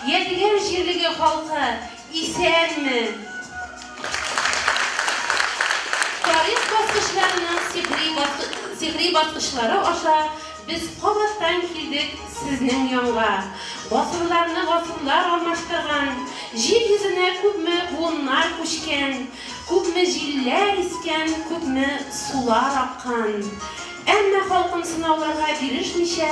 Yedigen Җирлеге халкы исәнме? Тарих баскычларының сихри баскычлары аша biz кабаттан килдек сезнең янга. Гасырларны гасырлар алмаштырган, җир йөзенә күпме буыннар күчкән, күпме җилләр искән, күпме сулар аккан. Әмма халкым сынауларга бирешмичә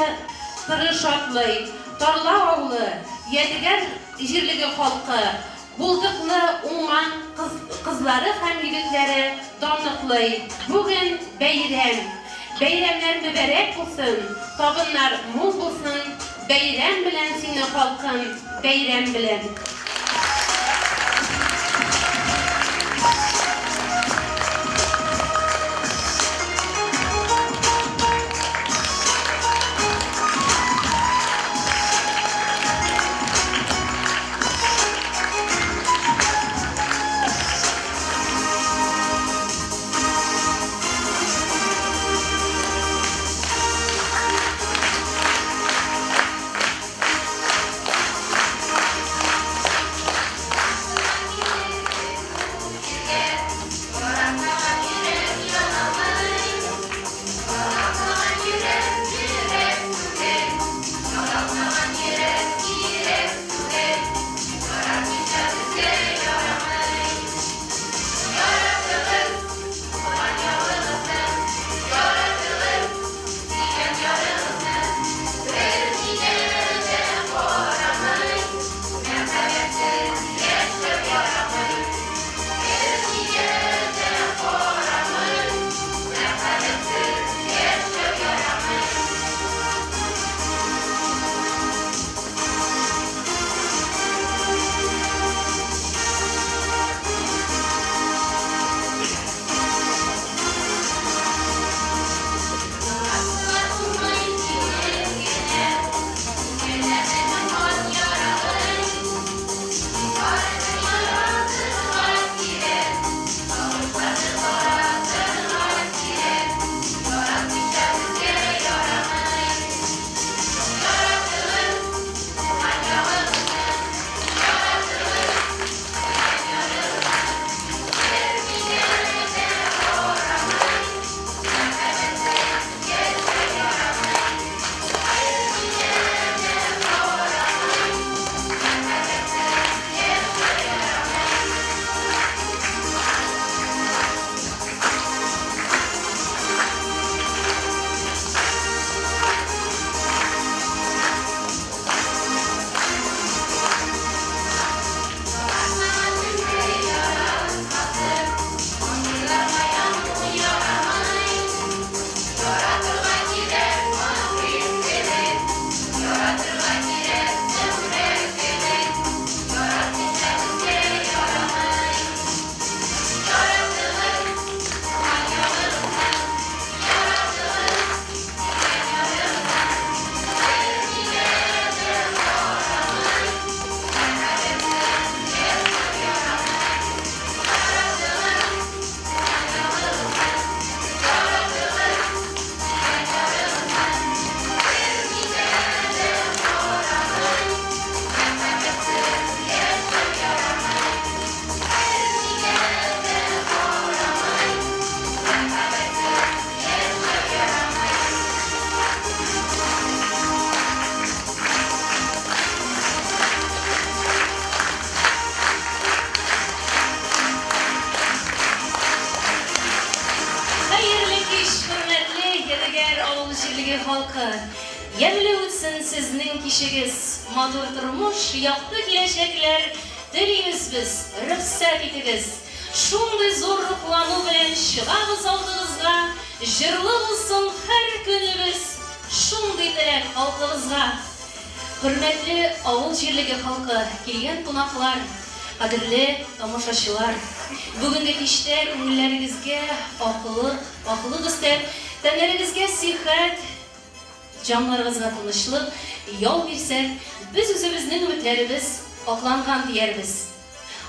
тырыш атлый. Тарла авылы, Ядегәр Җирлеге халкы, булдыклы уңман кызлары һәм егетләре данлыклый. Бүген бәйрәм. Бәйрәмнәр mübarәк булсын, табыннар мул булсын. Бәйрәм белән сине халкым, бәйрәм белән. Җирлеге халкы, ямьле үтсен сезнең кичегез, матур тормыш, якты киләчәкләр телибез без, рөхсәт итегез. Шундый зур рухлану белән чыгабыз алдыгызга, җырлы булсын һәр көнебез, шундый теләк халкыбызга. Хөрмәтле авыл җирлеге халкы, килгән кунаклар, кадерле тамашачылар, бүгенге кичтә күңелләрегезгә акыллык өстәп, тәннәрегезгә сихәт, җаннарыгызга тынычлык, ял бирсәк, без үзебезнең өметләребез акланган диярбез.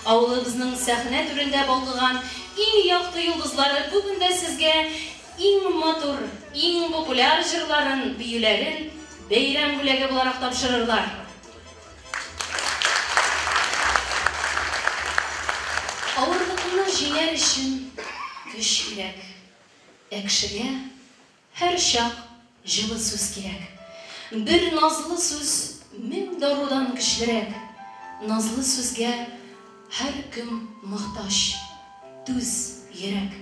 Авылыбызның сәхнә түрендә балкыган иң якты йолдызлары бүген дә сезгә иң матур, иң популяр җырларын, биюләрен бәйрәм бүләге буларак тапшырырлар. җиңәр өчен көч кирәк. Кешегә һәр чак җылы сүз кирәк. Бер назлы сүз мең дарудан көчлерәк. Назлы сүзгә һәркем мохтаҗ. Түз йөрәк.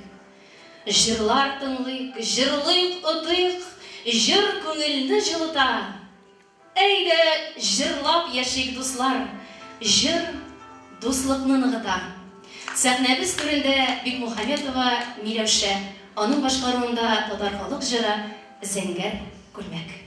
Җырлар тыңлыйк, җырлыйк, отыйк, җыр күңелне җылыта. Әйдә, җырлап яшик дуслар, җыр дуслыкны ныгыта. Сәхнәбез түрендә Бикмөхәммәтова Миләүшә, аның башкаруында татар халык җыры Зәңгәр күлмәк.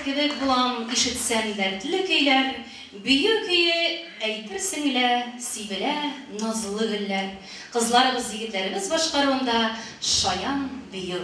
Kibek bulan işitsen dertli köyler, büyük köyü eytirsinle, sibile nazlı güller. Kızlarımız, yigitlerimiz başkarığında şayan büyü.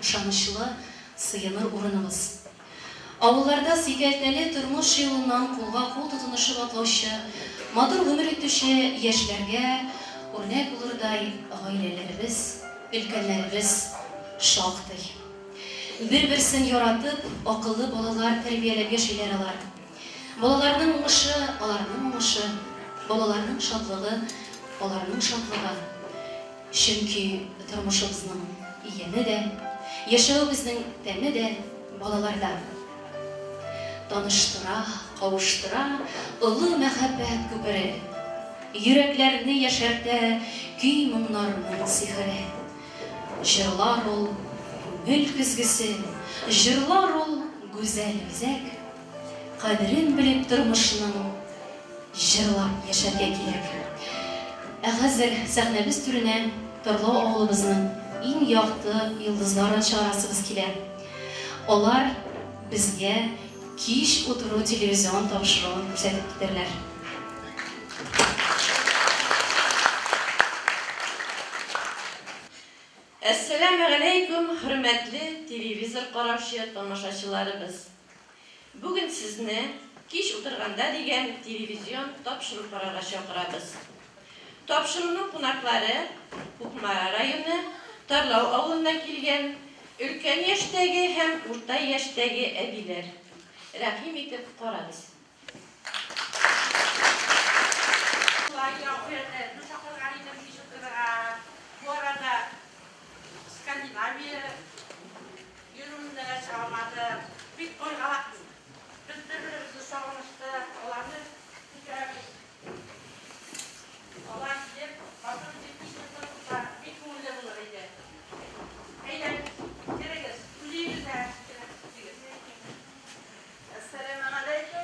ышанычлы, сыйыныр урыныбыз. Авылларда сикәлтәле тормыш юлыннан кулга кул тотынышып атлаучы, матур гомер итүче яшьләргә үрнәк булырдай гаиләләребез, өлкәннәребез шактый. Бер-берсен яратып, акыллы балалар тәрбияләп яшиләр алар. Балаларның уңышы, аларның уңышы, балаларның шатлыгы, аларның шатлыгы. Чөнки тормышыбызның ияне дә, яшәүебезнең тәме дә балаларда. Таныштыра, кавыштыра, олы мәхәббәт күпере. Йөрәкләрне яшәртә көй моңнарның сихере. Җырлар ул күңел көзгесе, җырлар ул гүзәл үзәк. Кадерен белеп тормышның җырлап яшәргә кирәк. Ә хәзер сәхнәбез түренә Тарлау авылыбызның иң якты йолдызларын чыгарасыбыз килә. Алар безгә кич утыру телевизион тапшыруын күрсәтеп китәрләр. Әссәламу алейкум, хөрмәтле телевизор караучы тамашачыларыбыз. Бүген сезне кич утырганда дигән телевизион тапшыру карарга чакырабыз. Тапшыруның кунаклары Кукмара районы Тарлау авылыннан килгән өлкән яшьтәге һәм урта яшьтәге әбиләр. Рәхим итеп карагыз. Skandinaviya yürümünde çalmadı, bir koygalak birbirimizi savunuştu, olanı olan gidip, bakın gitmişti, bir kumulda bulur idi. Eğer gerekiz, kulüyüzde, Esselamu Aleyküm.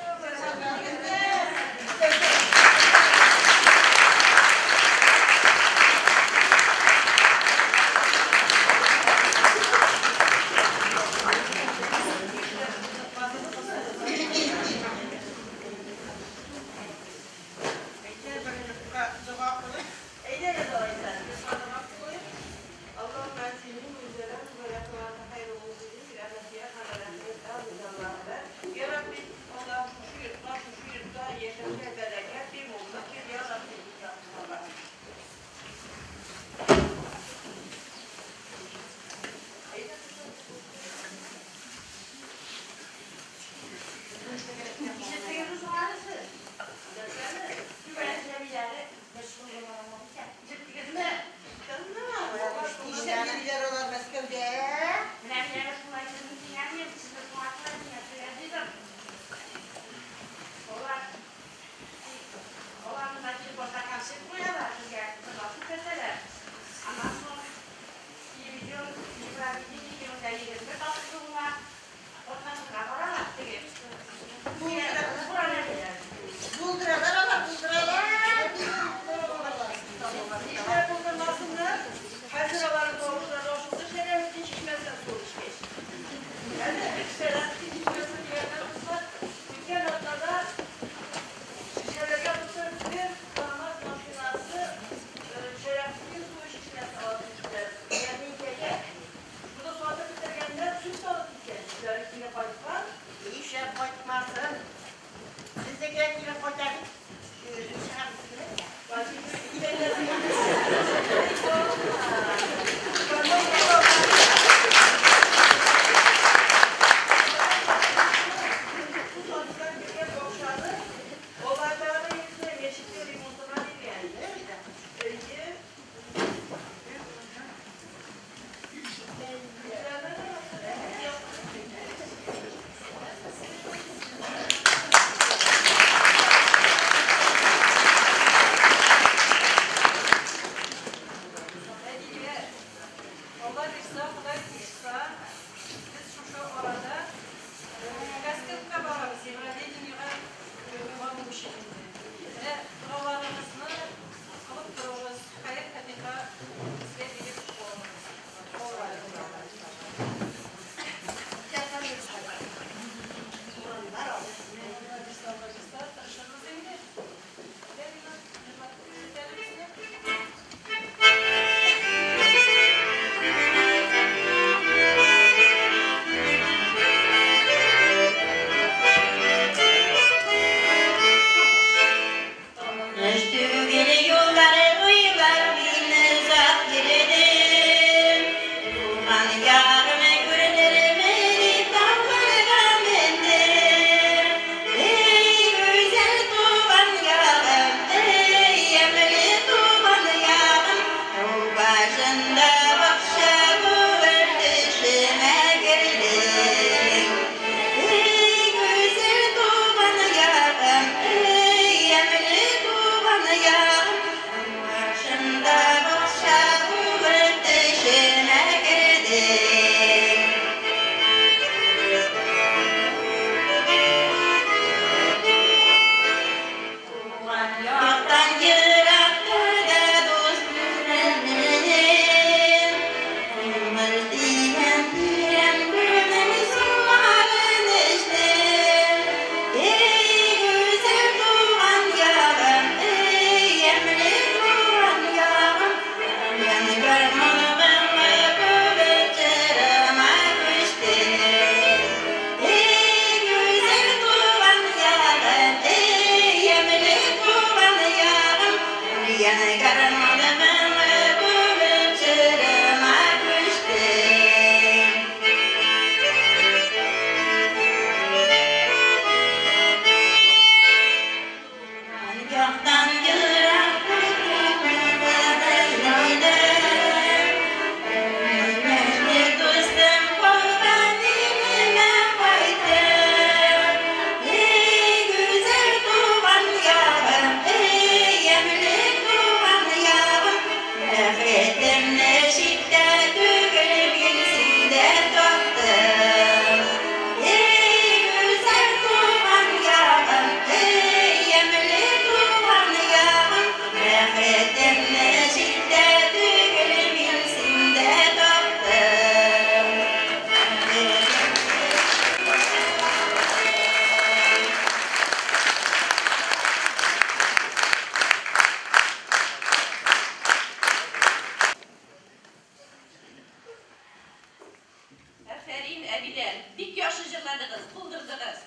sayın əbiler, bik yaşıcıladınız, buldurdunuz.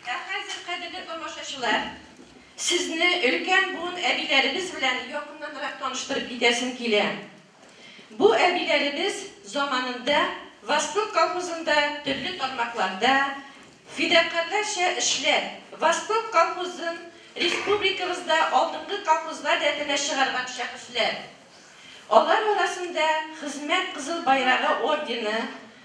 Hazır kadirli tomoşaşılar, sizni ülken buğun əbilərimiz bilen yakınlanarak tanıştırıp gidersin kile. Bu əbilərimiz zamanında Vastok kolxozunda türlü tarmaklarda fidakarlarca işler, Vastok kolxozun Respublikamızda aldığımız kolxozlar detine çıkargan şahıslar. Onlar arasında Hizmet Kızıl Bayrağı ordeni,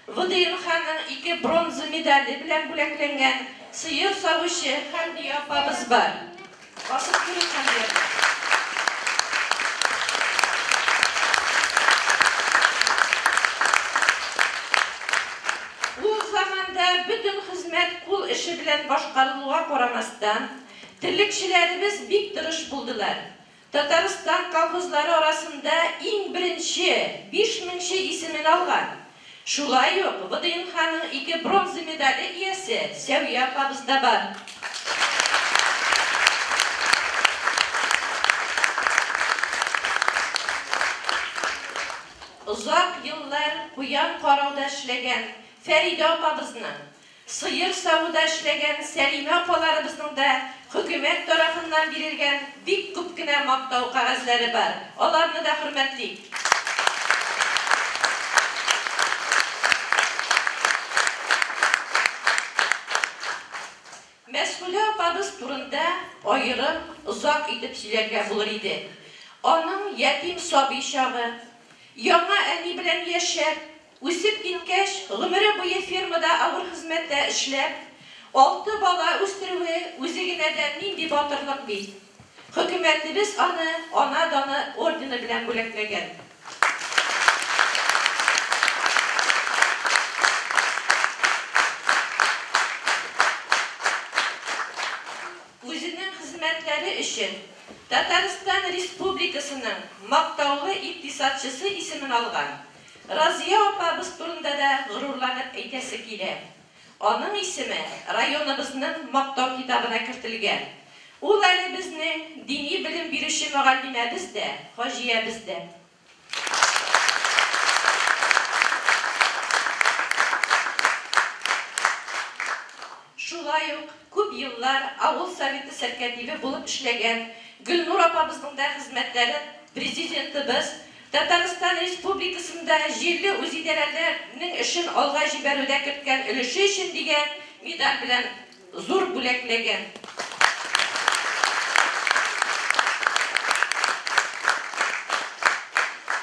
Vıdıyın Han'ın 2 bronzu medali bilen büleklengen Sıyır Savuşu Hamdiye apamız var. Basıp durun Hamdiye. Bu zamanda bütün hizmet kul işi bilen başkarılığa koramasdan Tillikçilerimiz bik dırış buldular. Tataristan kolxozları arasında en birinci 5000 ismini algan. Şulay yok, Vıdıyın Han'ın 2 bronzu medali iyesi Seviye apamızda var. Uzak yıllar kuyan karavda işlegen Feride apamızın, Sıyır savuda işlegen Selime apalarımızın da hükümet tarafından verilgen bik küpkine maqtav qağazları var. Onlarını da hürmetlik. Mesulü apamız turunda ayrı uzak itip söylerge bulur idi. Onun yetim sabi şağı, yana eni bilen yaşar, üsüp gitkeş, gümürü boyu firmada ağır hizmette işler, 6 bala üstürüve üzerine de nindi batırlık biz. Hükümetimiz ana danı ordeni bilen bülekleyen. Üzerinin hizmetleri için Tataristan Respublikasının maqtavlı iktisatçısı ismini algan. Raziye apamız turunda da gururlanıp eytesi kile. Onun ismi rayonumuzun maqtav kitabına kirtilgen. Ul ali bizni dini bilim birişi müallimemiz de, haciyemiz de. Şulay yok, köp yıllar Avul Soveti serkativi bulup işlegen Gülnur apamızın da hizmetleri prezidentimiz Tataristan Respublikasında jirli üziderelerinin işin alga jiberuda kirtken ülüşü için degen medal bilen zor büleklegen.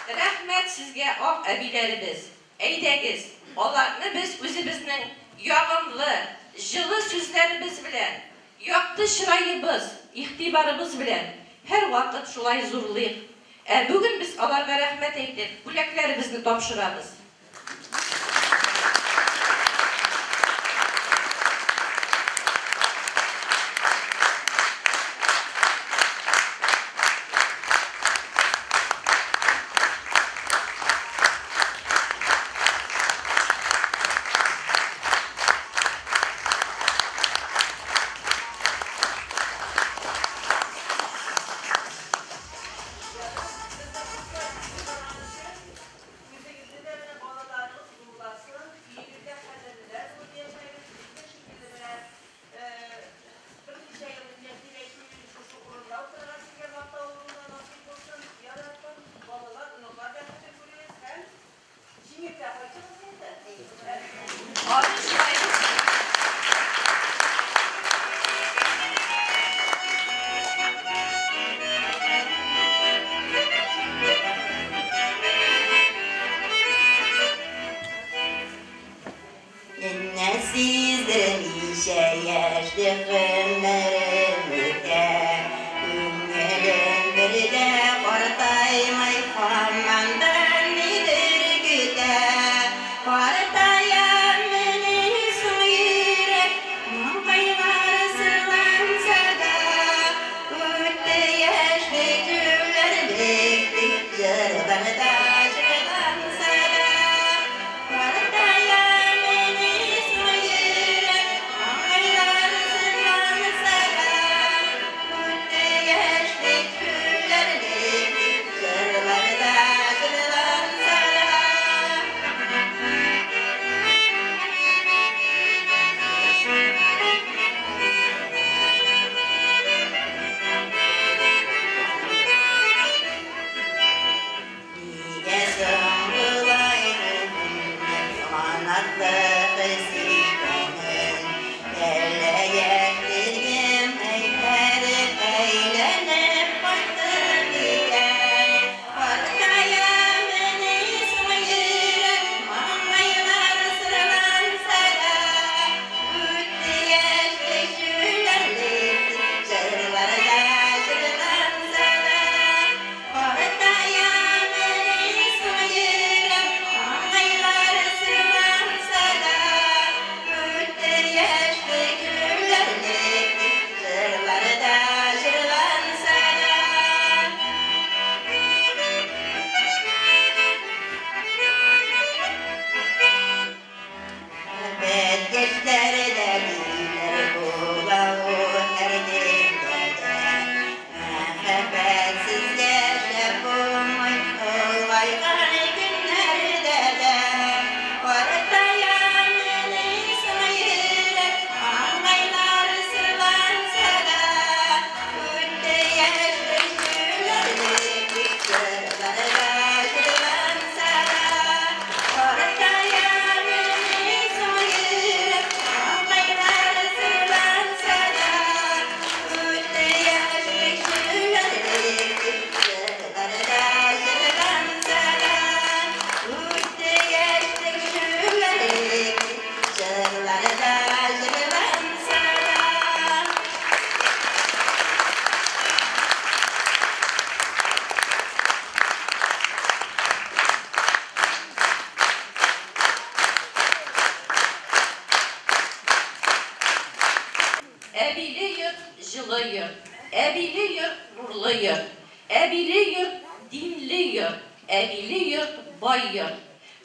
Rahmet sizge ak abilerimiz, eydegiz, onlarını biz özümüzün yağımlı, жылы sözlerimiz bilen, yaktı şırayımız, ihtibarımız bilen her vakit şulay zorlayık. Bugün biz onlarga rahmet eytip, büleklerimizni topşıramiz. Saga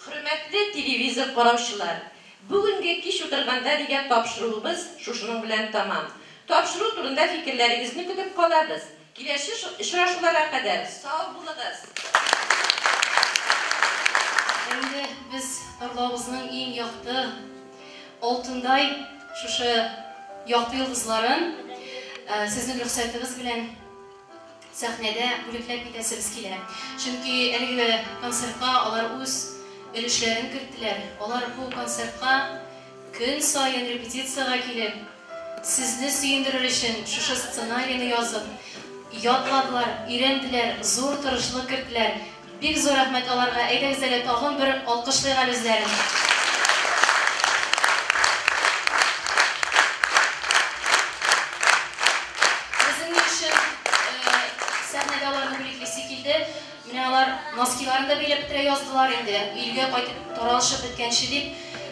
Hürmetli televizor qarovchilar, bugungi kish o'tirganda degan topshiruvimiz shushuning bilan tamam. Topshiruv turida fikrlaringizni kutib qolamiz. Kelasi uchrashuvlarga qadar sog' bo'linglar. Endi biz Arlovimizning eng yoqti oltinday shusha yoqti yulduzlarin sizning ruxsatingiz bilan sahnada bo'liklab ketasiz kelar. Chunki haligi konsertga ular o'z ülüşlerini kiritdiler. Onlar bu konsertga kun sayin repetitsiyaga kelib, sizni suyundirir için şu ssenariyni yozib, yodladılar, öğrendiler, zor turishlik kiritdiler. Bek zo'r rahmat ularga. Aydangizlar, tag'in bir olqishlaylik o'zlarini. Bizim için sahnada ularni birliklisi keldi. Ular noskilarında belib bitire yazdılar endi. Uyga qaytib taralışib bitganchi deb,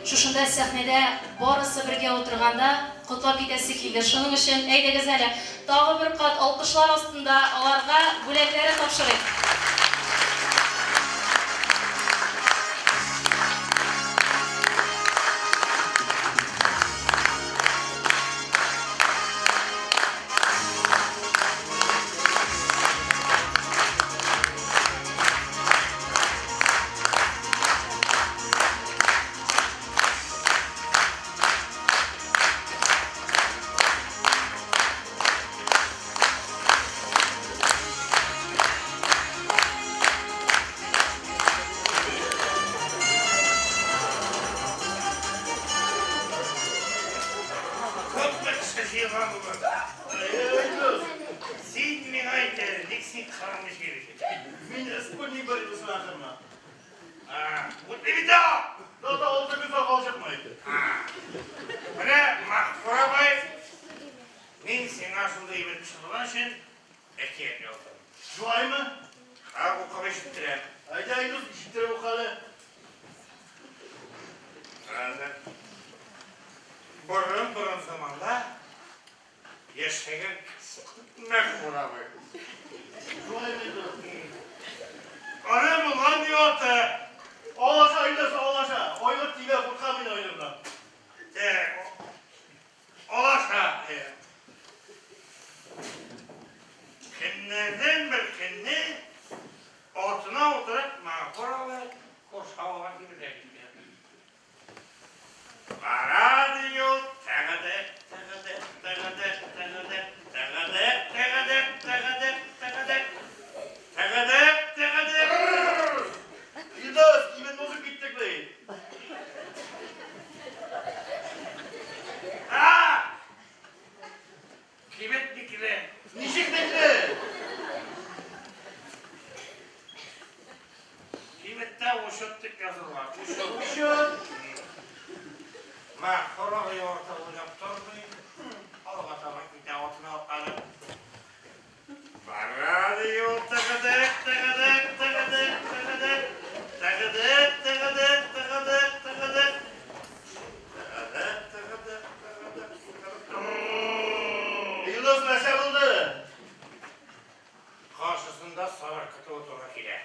shunda sahnada borisi birga o'tirganda qutlab ketasi keldi. Shuning uchun aydangizlar, tag'i bir qat olqishlar ostida ularga bo'laklari topshirdik. Bak, orayı ortalığı yaptırmayın. Alga tamam, bir de otuna alalım. Hadi yol tıkıdık, tıkıdık, tıkıdık, tıkıdık. Tıkıdık, tıkıdık, tıkıdık, tıkıdık. Tıkıdık, tıkıdık, tıkıdık, tıkıdık. Yıldız mesele buldu. Karşısında sarkıtı oturak ile.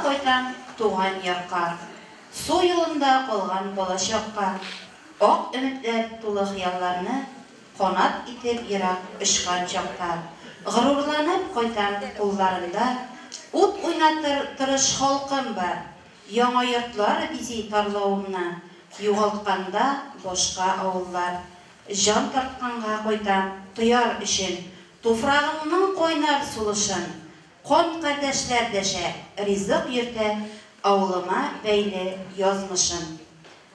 Koytan tuğan yakka, su yolunda kalgan bolacakka, ok ümitler tulu hıyallarını konat itip yirak ışkan çakta, gururlanıp koytan kullarında ut oynatır tırış halkım var, yana yurtlar bizi tarlauımna, yuğaltkanda boşka avullar, jan tartkanға koytan tuyar işin, tufrağımның koynar sulışın, Kon kardeşler deşe, rizq yürte, avlıma beyli yazmışın.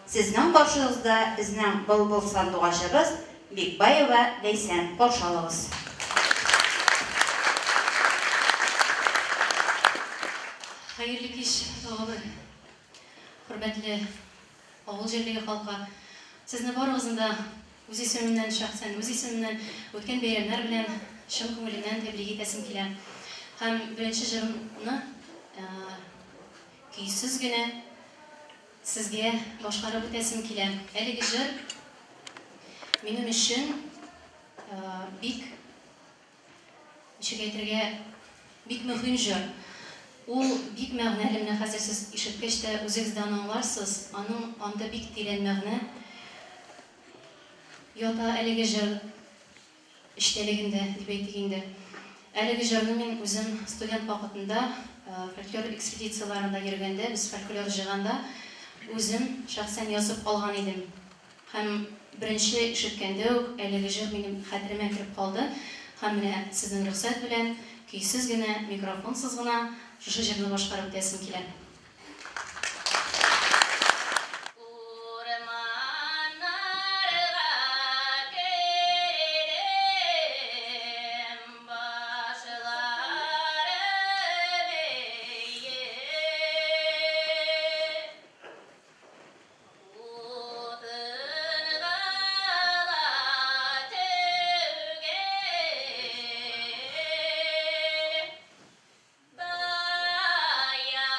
Sizden başınızda bizden bol sandıqaşımız Bikbay ve Leysen Korşalığız. Hayırlı kеш, ağabey. Hürmetli ağıl жердегі халқа. Сіздің барыңызда өз есімімнен шақсан, өз есімімнен өткен бейремлер білен шын көңілімнен тәбрик етесім келем. Һәм беренче җырымны көйсез генә сезгә башкарып үтәсем килә. Әлеге җыр минем өчен бик бик мөһим җыр. Ул бик мәгънәле, менә хәзер сез ишеткәч тә үзегездән аңларсыз. Аның анда бик тирән мәгънә ята әлеге җыр эчтәлегендә дип әйтик инде. Әлеге җырны мин үзем студент вакытында фольклор экспедицияларында йөргәндә, без фольклор җыганда үзем шәхсән язып алган идем. Һәм беренче ишеткәндә үк әлеге җыр минем хәтеремә кирип калды. Һәм менә сезнең рөхсәт белән көйсез генә, микрофонсыз гына шушы җырны башкарып үтәсем килә. Baya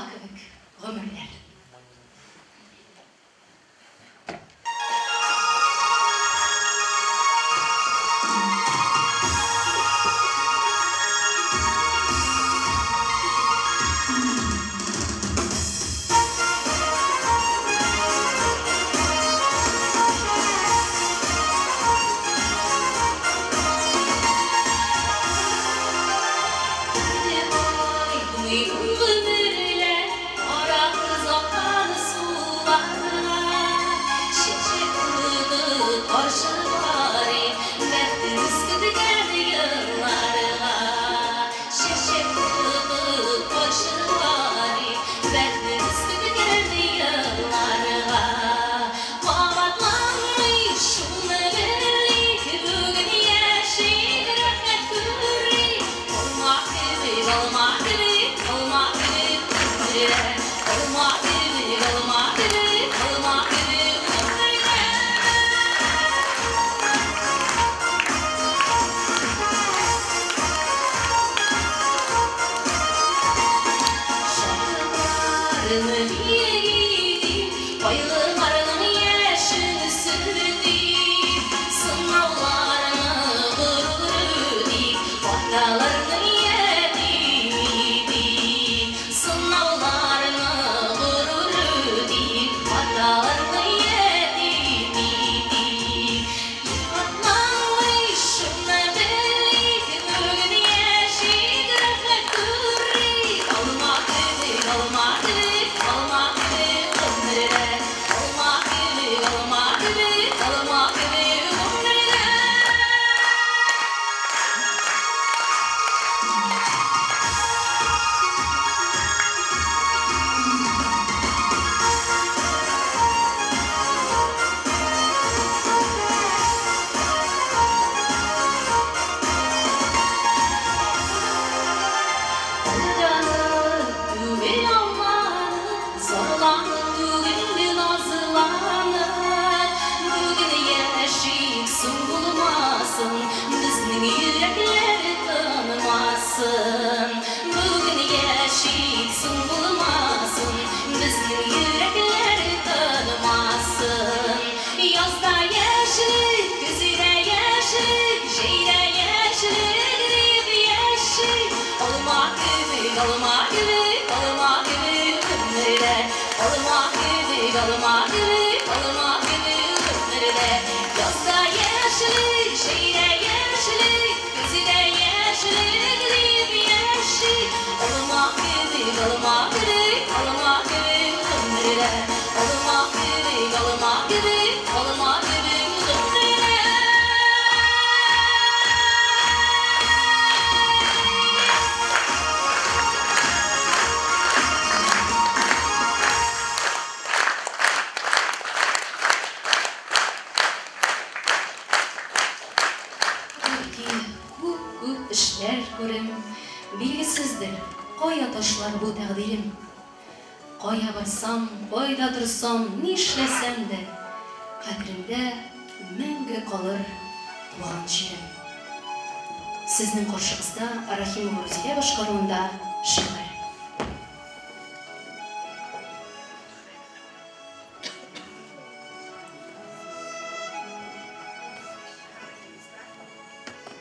алма кебек гомерләр. Bilgisizdir, kaya taşlar bu təqdirim. Kaya barsam, kayda dursam, nişlesem de, kadrimde мәңгі kalır tuğan şirin. Sizin karşınızda Rahim Gruzile başkanlığında şiir.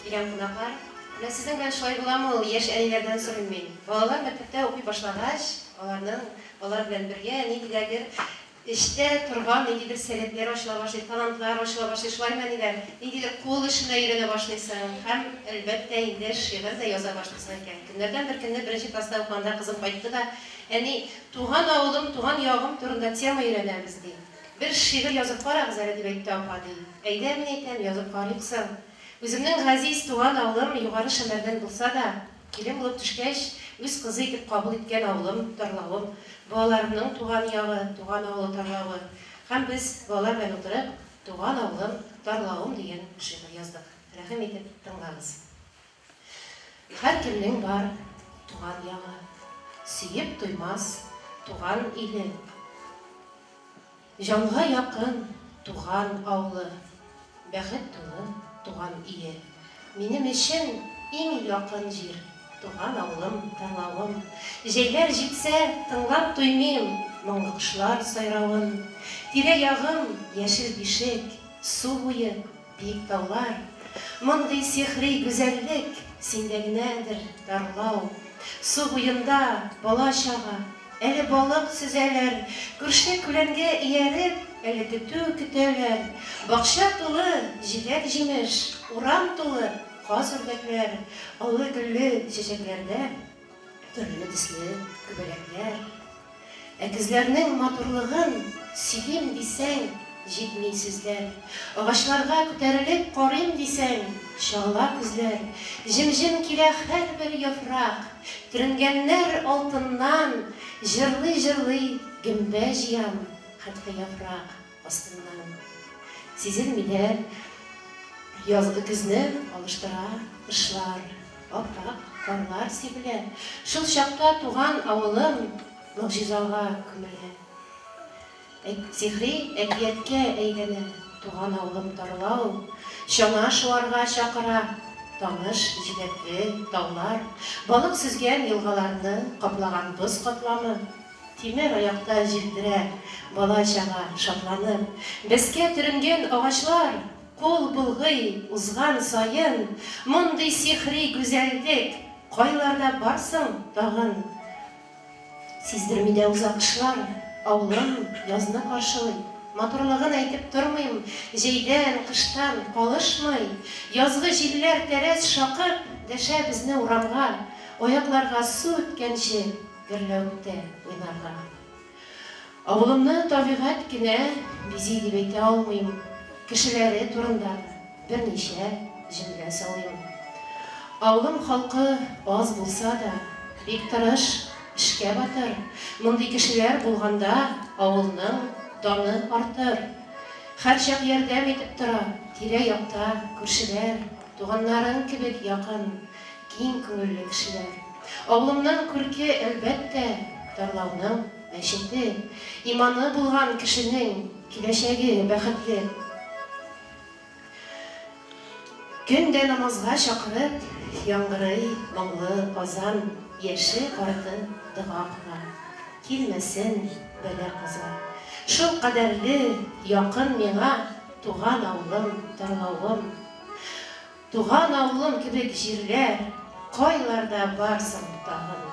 Келем кунакlar, мен sizin белән шулай буламы ул яшь әниләрдән сорыйм мин. Балалар мәктәптә укый башлагач, алар белән бергә ниндидер эштә торган ниндидер сәләтләр ачыла башлый, талантлар ачыла башлый, шулаймы әниләр? Ниндидер кул эшенә өйрәнә башлыйсың һәм әлбәттә инде шигырь дә яза башлыйсың икән. Көннәрдән бер көнне беренче класста укганда кызым кайтты да, әни, туган авылым, туган ягым турында тема өйрәнәбез ди. Бер шигырь язып карагыз әле дип әйтте апа ди. Әйдә, мин әйтәм, язып карыйсың. Үземнең газиз туган авылым югары шәһәрдән булса да, килен булып төшкәч, үз кызы итеп кабул иткән авылым, тарлавым, балаларымның туган ягы, туган авылы тарлавы. Һәм без балалар белән утырып, туган авылым, тарлавым дигән шигырь яздык. Рәхим итеп тыңлагыз. Һәркемнең бар туган ягы, сөеп туймас туган иле. Җанга якын туган авылы, бәхет тулы туган ие. Минем өчен иң якын җир, туган авылым, тарлавым. Җәйләр җитсә, тыңлап туймыйм моңлы кошлар сайравын. Тирә-ягым яшел бишек, су буе биек таулар. Мондый сихри гүзәллек синдә генәдер тарлау. Су буенда бала-чага, әле балык сөзәләр, күрше күләнгә ияреп, әле көтү көтәләр. Бакча тулы җиләк-җимеш, урам тулы каз-үрдәкләр, аллы-гөлле чәчәкләрдә төрле төсле күбәләкләр. Күзләрнең матурлыгын сөйлим дисәң, җитми сүзләр. Агачларга күтәрелеп карыйм дисәң, чагыла күзләр. Җем-җем килә һәрбер яфрак, төренгәннәр алтыннан, җырлый-җырлый гөмбә җыям, хәтфә яфрак астыннан. Сизелмиләр, язгы көзне алыштыра кышлар, ап-ак карлар сибелә. Шул чакта туган авылым могҗизага күмелә. Сихри әкияткә әйләнә туган авылым тарлау. Чана шуарга чакыра таныш җиләкле таулар. Балык сөзгән елгаларны каплаган боз катламы. Тимер аякта җилдерә бала-чага шатланып. Безгә төренгән агачлар кул булгый узган саен. Мондый сихри гүзәллек кайларда барсың тагын. Сиздерми дә уза кышлар, авылым язны каршылый. Матурлыгын әйтеп тормыйм, җәйдән, кыштан калышмый. Язгы җилләр тәрәз шакып, дәшә безне урамга. Аякларга су үткәнче гөрләвектә уйнарга. Авылымны табигать кенә бизи дип әйтә алмыйм. Кешеләре турында берничә җөмлә салыйм. Авылым халкы аз булса да, бик тырыш, эшкә батыр. Мондый кешеләр булганда авылның даны артыр. Һәрчак ярдәм итеп тора, тирә-якта күршеләр, туганнарың кебек якын, киң күңелле кешеләр. Авылымның күрке әлбәттә тарлауның мәчете, иманы булган кешенең киләчәге бәхетле. Көндә намазга чакырып, яңгырый моңлы азан, яше карты дога кыла. Килмәсен бәла-каза. Шул кадәрле якын миңа туган авылым, тарлавым. Туган авылым кебек җирләр кайларда барсың тагын.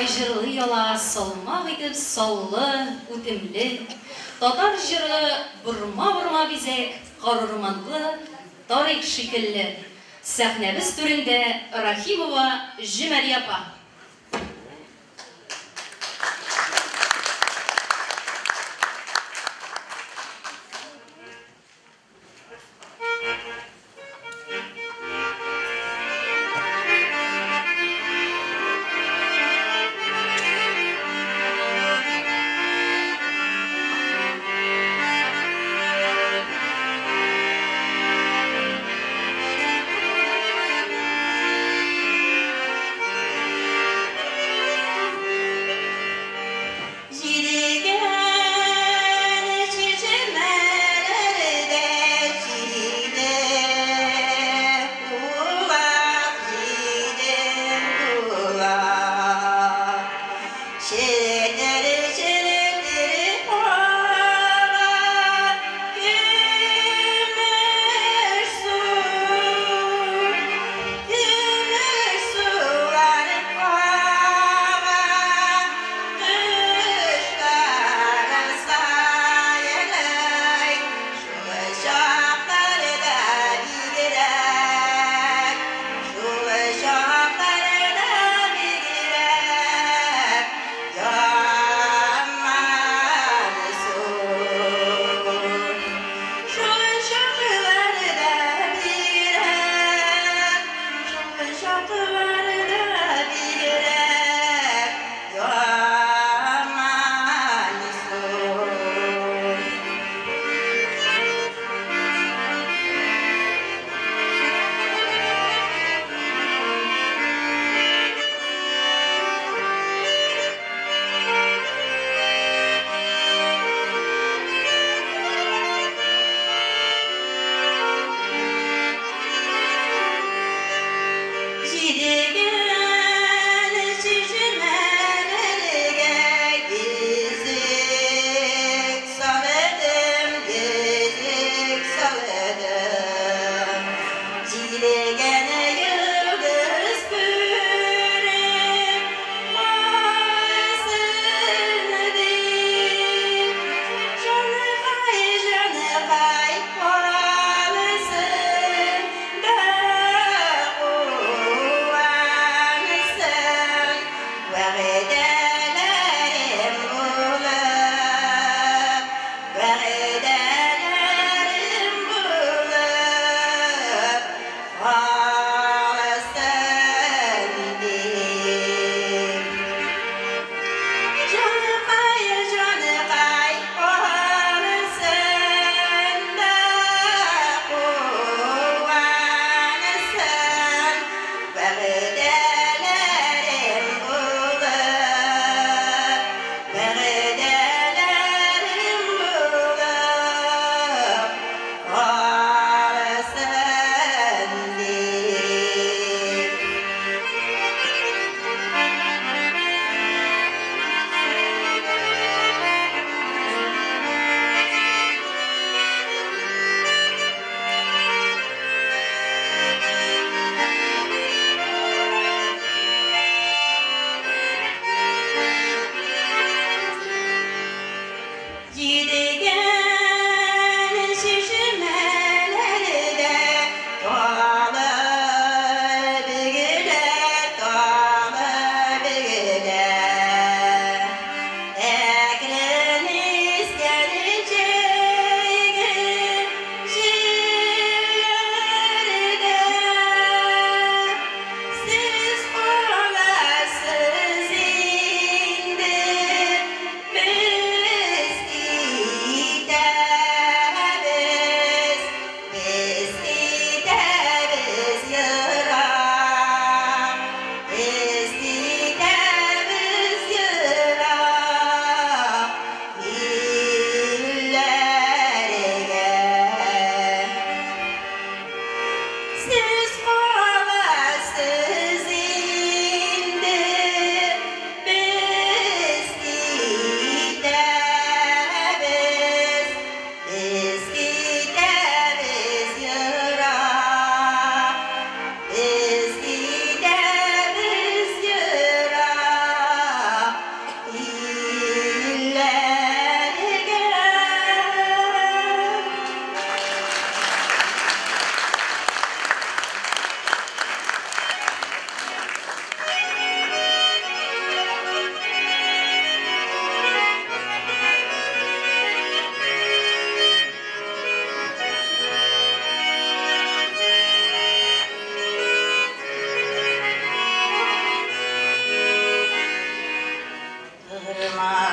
жырлы яла салмак итеп саллы, үтемле. Татар җыры бурма бизәк, карурманлы, тарих шикелле. Сәхнәбез түрендә Рахимова Җимәли апа. Ya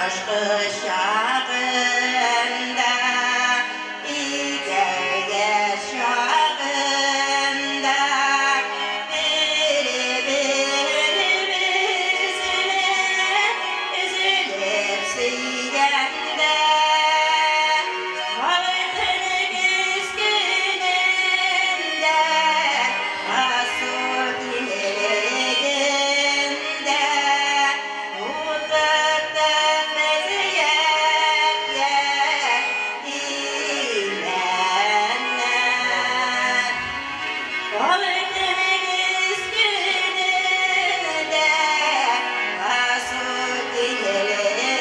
Coşku şağında İgölge şağında Birbirimize üzülüp süygende Varlık üskününde Asur diliginde Uğurda meziyet dilenler Varlık üskününde Asur diliginde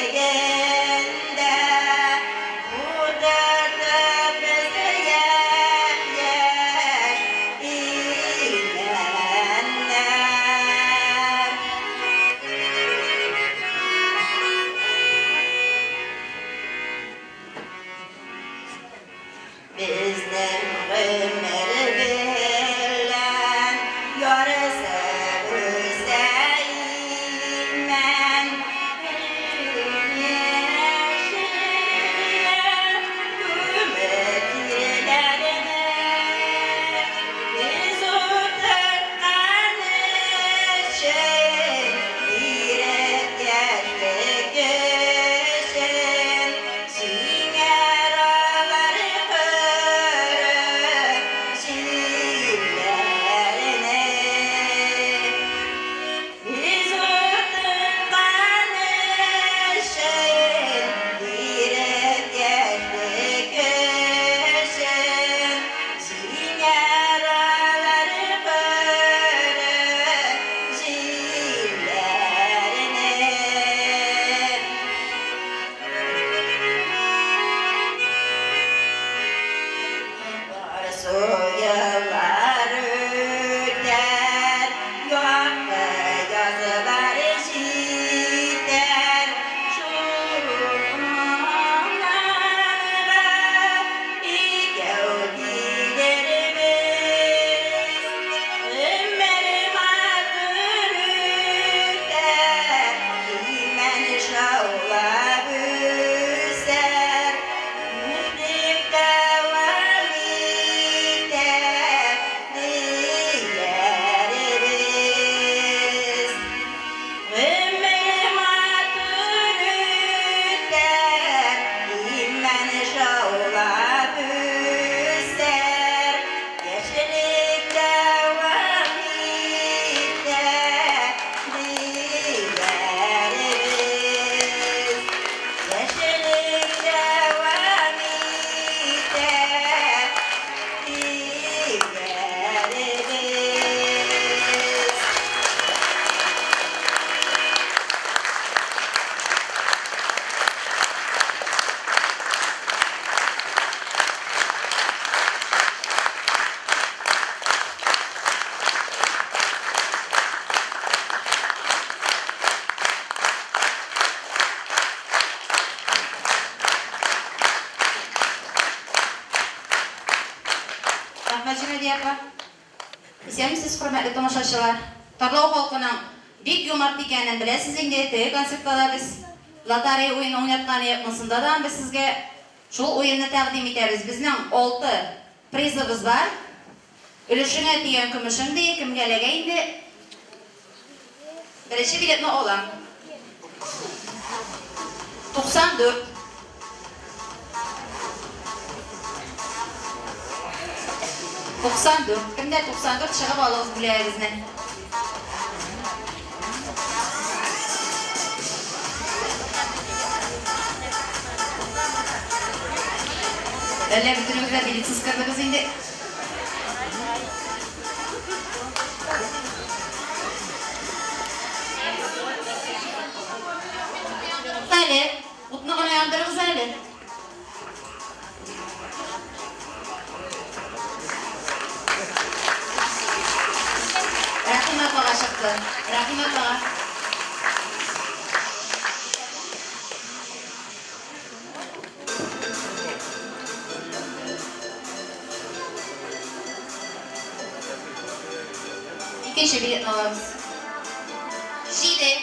Uğurda meziyet dilenler Bizning ömür bilen yarısı Hüseyin'men Biz oturtkan için direk geldik için Singer ağları kırık şiirlerine Biz oturtkan için direk geldik için Singer ağları kırık şiirlerine Yıllar öter, yoktu yazılar işiter. Şu anlara gövdelerimiz, ömrüm adır öter, imen şavla büser. Müzik devam eder, diğerimiz. Ömrüm adır öter, imen şavla büser. Gençlik devam eder, diğerimiz. Gençlik devam eder, diğerimiz. Rahmat Cüneydi apa? Исәнмесез, хөрмәтле тамашачылар. Тарлау халкының бик юмарт икәнен беләсез инде. Теге концертта без лотерея уен уйнаткан якынсында да без сезгә шул уенны тәкъдим итәбез. Безнең 6 призыбыз бар. Өлешеңә тигән көмешең ди, кемгә ләгә инде? Беренче билетны алам. 94 94. Kimdə 94 шығып алығыз бүләгізні. Әлі бүтінімізді билетсіз кірдіңіз енді. Әлі, ұтны ғана яндырыңыз әлі. Рахим апаға шықты. Рахим апаға. İkinci bilet alalım. Şimdi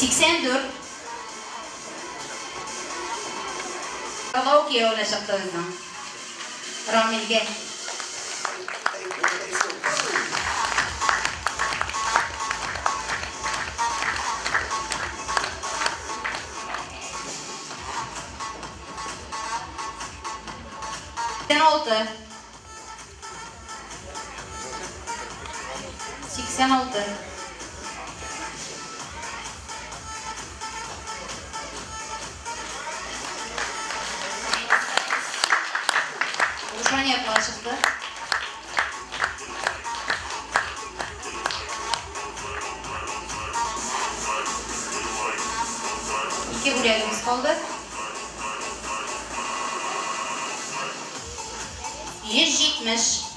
84. Алау кияуына шақтыңыздан. Рамилге. Oldu. 86. Buluşmanya yapılaşıktı. İki burayımız kaldı. 170.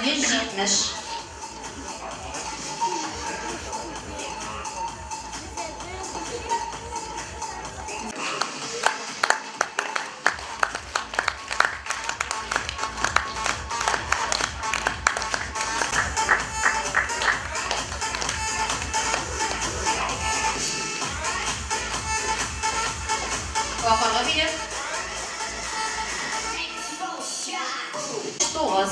170. Bakalım bilir. 9.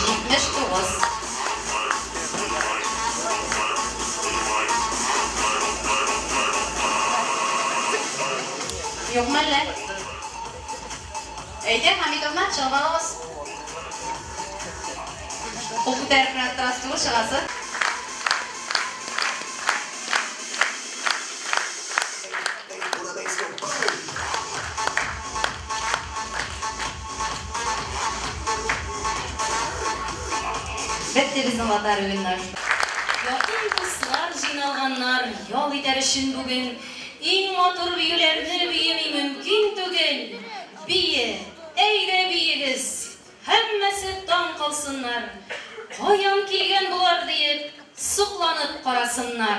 79. Yok mu öyle? Eyde Hamidovna çalmalımız. Oku terapirastrastırı şırası. Bitti bizim vatar ürünler. Yakın dostlar, jinalanlar, yol iter için bugün en motor büyülerini büyümeyi mümkün tügün. Biye, eyre biyigiz, hemmesi tan kalsınlar. Koyan kilgen bular deyip, sıklanıp karasınlar.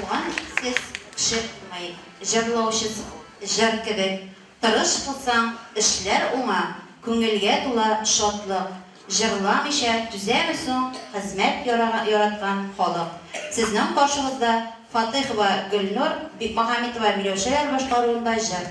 туган сез кеше булмай. Җырлаучы җыр кебек. Тырыш булсаң, эшләр уңа, күңелгә тула шатлык. Җырламыйча түзәме соң хезмәт яраткан халык. Сезнең каршыгызда Фатыйхова Гөлнур, Бикмөхәммәтова Миләүшә башкаруында җыр.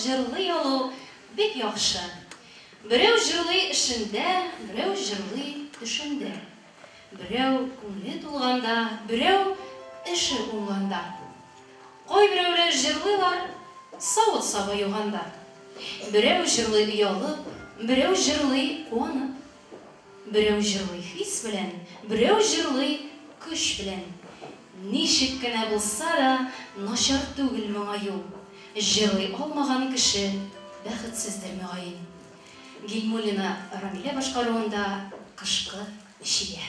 Җырлый алу бик яхшы. Берәү җырлый эшендә, берәү җырлый төшендә. Берәү күңеле тулганда, берәү эше уңганда. Кайберәүләр җырлыйлар савыт-саба юганда. Берәү җырлый оялып, берәү җырлый куанып. Берәү җырлый хис белән, берәү җырлый көч белән. Ничек кенә булса да, начар түгел моңа юл. Җырлый алмаган кеше бәхетсездер мөгаен. Гилмуллина Рамилә башкаруында кышкы чия.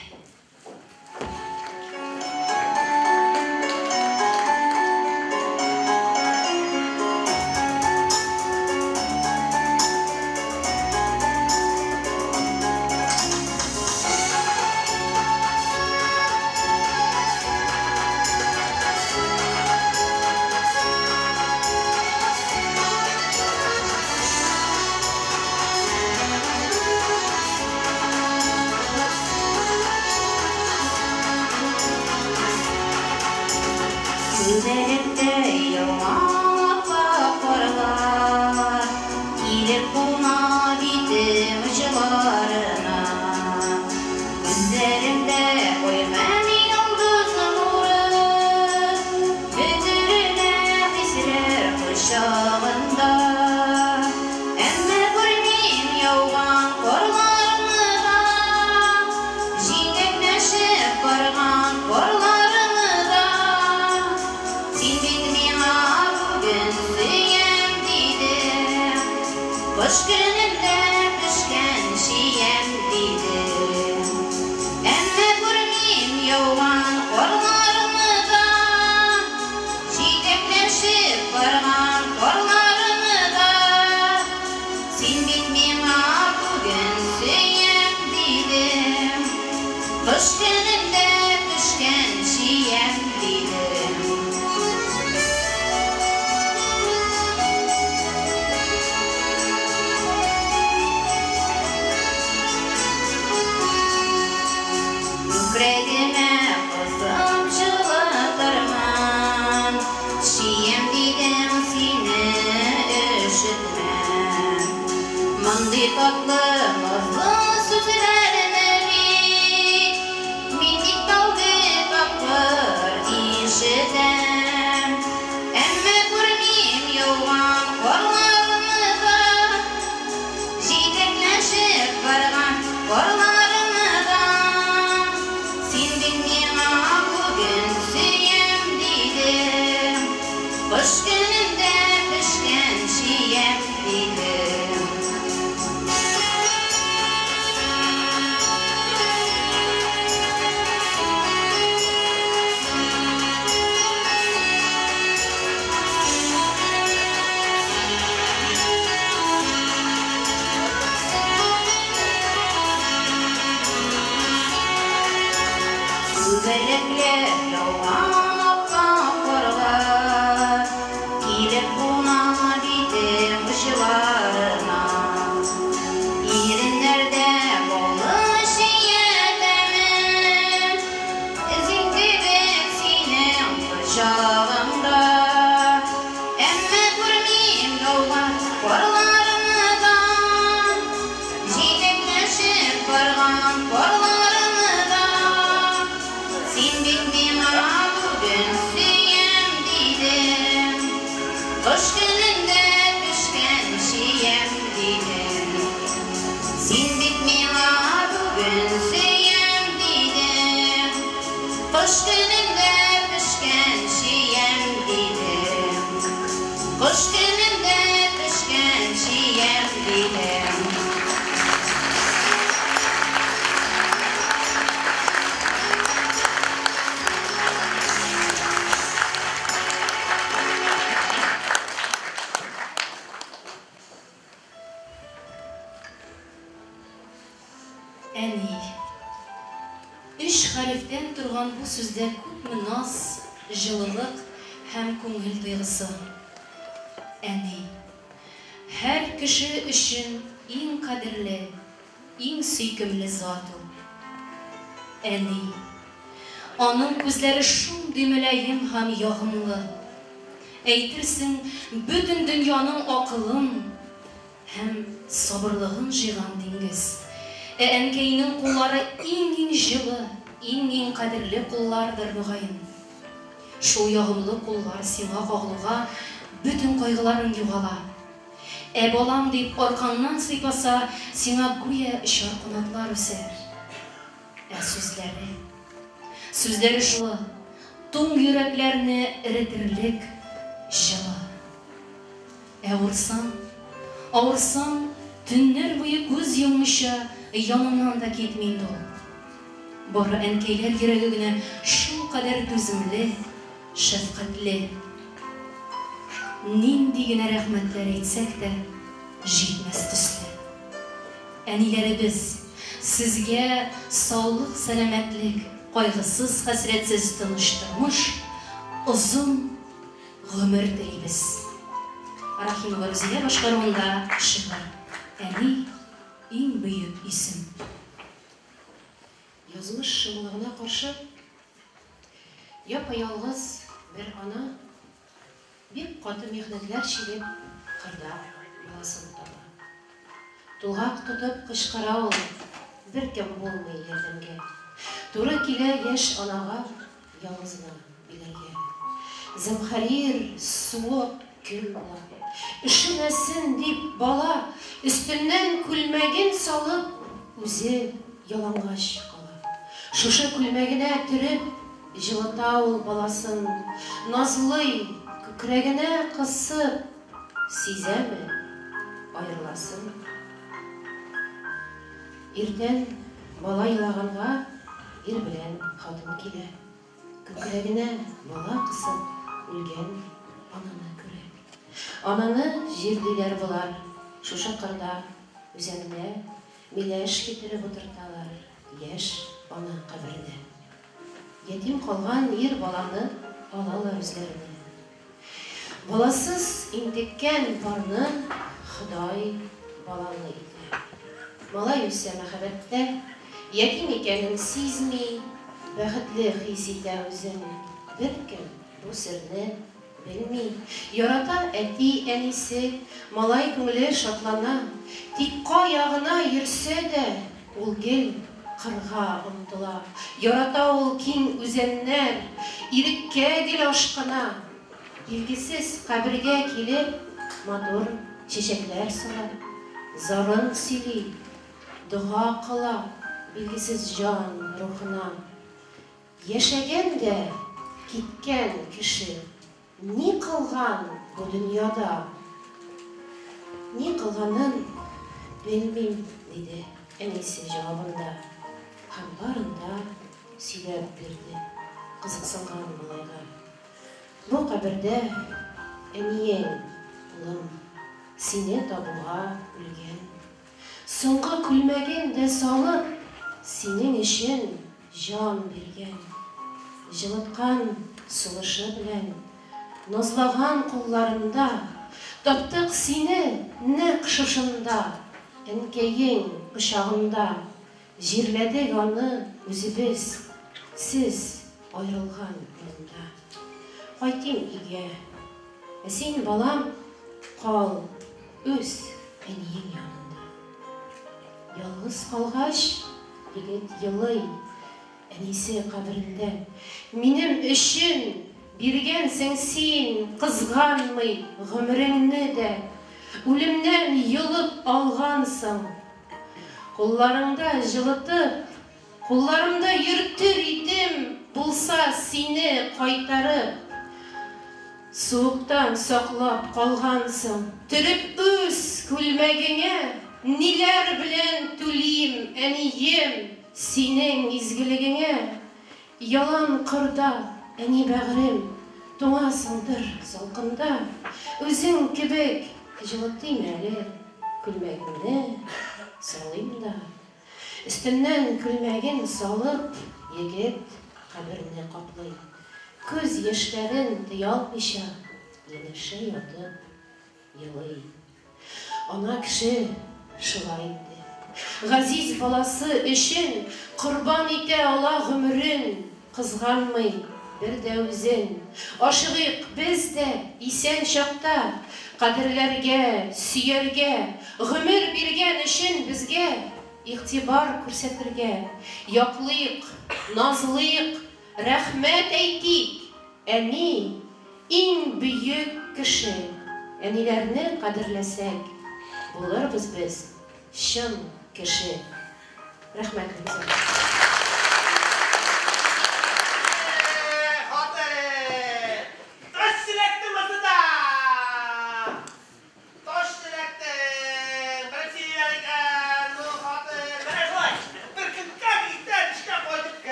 Kış gününde pişken şiyem dedim. Emme görmeyim yolgan korlarını da, çiçekleşip bargan korlarını da. Sen bilmeyma bugün süyem dedim. Kış gününde pişken şiyem dedim. Yüreğime kızım çıldırman, şiyem dedim seni üşütmem. Mandi tatlı nazlı sözlerine bir, minik daldı kapır işitem. Emme görmeyim yolgan korlarını da, çiçekleşip bargan korlarını da. Sen bilmeyma bugün süyem dedim. Kış gününde pişken şiyem dedim. Güzellikle yolgan akkan korlar, gelip buna dedim ışılarına. Yerinlerde boğuş yetemin, zindirim senin kucağımda. Emme görmeyim yolgan korlarını da, çiçekleşip bargan korlarını da. Sen bilmeyma bugün süyem dedim. Kış gününde pişken şiyem dedim. Sen bilmeyma bugün süyem dedim. Kış gününde pişken şiyem dedim. Kış gününde pişken şiyem dedim. Әни, үш хәрефтән торган бу сүздә күпме наз, җылылык һәм күңел тойгысы. Әни, һәр кеше өчен иң кадерле, иң сөйкемле зат ул. Әни, аның күзләре шундый мөлаем һәм ягымлы. Әйтерсең, бөтен дөньяның акылын һәм сабырлыгын җыйган диңгез. Әнкәйнең куллары иң җылы, иң кадерле куллардыр мөгаен. Шул ягымлы куллар сиңа кагылуга бөтен кайгыларын югала. Балам дип арканнан сыйпаса, сиңа гүя очар канатлар үсәр. Сүзләре шулы, туң йөрәкләрне эретерлек җылы. Авырсаң, төннәр буе күз йоммыйча янымнан да китми инде ул. Бары әнкәйләр йөрәге генә шулкадәр түземле, шәфкатьле. Нинди генә рәхмәтләр әйтсәк тә җитмәс төсле. Әниләребез, сезгә саулык, сәламәтлек, кайгысыз, хәсрәтсез тыныч тормыш, озын гомер телибез. Рахимова Рузия башкаруында шигырь. Әни иң бөек исем. Язмыш шымлыгына каршы япа-ялгыз бер ана бик каты михнәтләр чигеп кырда баласын таба. Тулгак тотып кычкыра ул, беркем булмый ярдәмгә. Туры килә яшь анага ялгызына биләргә. Зәмхәрир суык көн була. Üşümesin дип бала üstünden күлмәген салып үзе ялангач кала. Шушы күлмәгенә төреп җылыта ул баласын, назлый күкрәгенә кысып сизәме ayrılasın. Иртән бала илаганга ир белән хатын килә. Күкрәгенә бала кысып үлгән ананы күрә. Ананы җирдиләр болар, шушы кырда үзәненә миләш китереп утырталар, яшь ана каберенә. Ятим калган ир баланы алалар үзләренә. Баласыз интеккән парны Ходай баланы итә. Малай үсә мәхәббәттә, ятим икәнен сизми, бәхетле хис итә үзен. Беркем бу серне белми. Ярата әти, әнисе, малай күңеле шатлана. Тик каягына йөрсә дә, ул гел кырга омтыла. Ярата ул киң үзәннәр, иреккә гел ашкына. Билгесез кабергә килеп, матур чәчәкләр сала, зарын сөйли, дуга кыла, билгесез жан рухына. Яшәгән дә киткән кеше ни кылган бу дөньяда? Ни кылганын белмим, диде әнисе җавабында. Һәм барында сөйләп бирде кызыксынган малайга. Бу кабердә әниең, улым, сине табуга үлгән. Соңгы күлмәген дә салып, синең өчен жан биргән. Җылыткан сулышы белән, назлаган кулларында, таптык сине нәкъ шушында, әнкәең кочагында. Җирләдек аны үзебез, сез аерылган монда. Кайтим өйгә, син балам, кал үз әниең янында. Ялгыз калгач, егет елый, әнисе каберендә. Минем өчен биргәнсең син, кызганмый гомереңне дә. Үлемнән йылып алгансың. Кулларыңда җылытып, кулларымда йөртер идем, булса сине кайтарып. Суыктан саклап калгансың, төреп үз күлмәгеңә, ниләр белән түлим, әнием, синең изгелегеңә. Ялан кырда, әни бәгърем, туңасыңдыр салкында, үзең кебек җылытыйм әле күлмәгеңне, салыйм да. Өстеннән күлмәген салып, егет каберне каплый. Күз яшьләрен тыя алмыйча, янәшә ятып елый. Ана кеше шулай инде. Газиз баласы өчен корбан итә ала гомерен, кызганмый бер дә үзен. Ашыгыйк без дә исән чакта, кадерләргә, сөяргә, гомер биргән өчен безгә игътибар күрсәтергә. Яклыйк, назлыйк, рәхмәт әйтик. Әни иң бөек кеше. Әниләрне кадерләсәк, булырбыз без чын кеше. Рәхмәт безгә.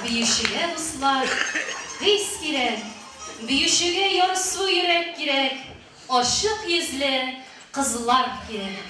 Büyüşüge dostlar, his gerek. Büyüşüge yarısı yürek gerek. Aşık yüzlü kızlar gerek.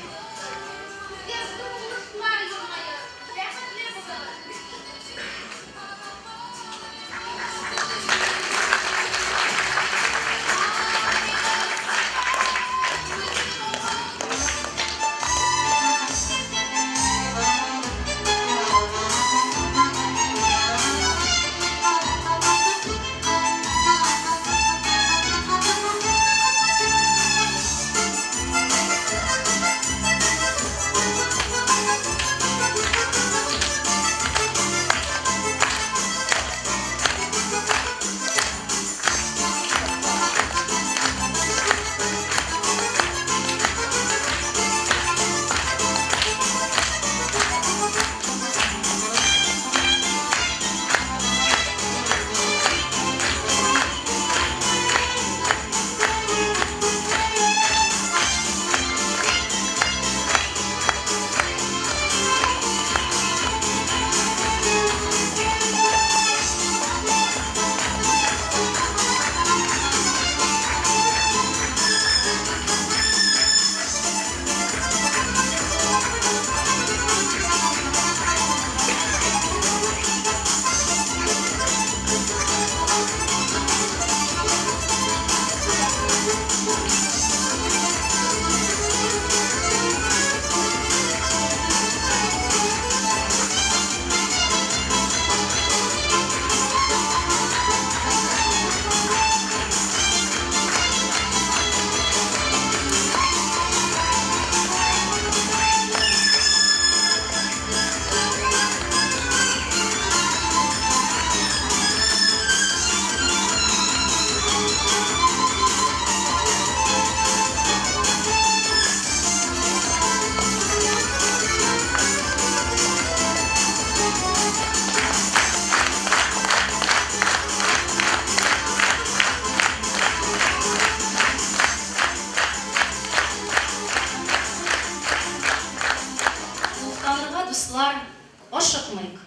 Aşıkmıyık.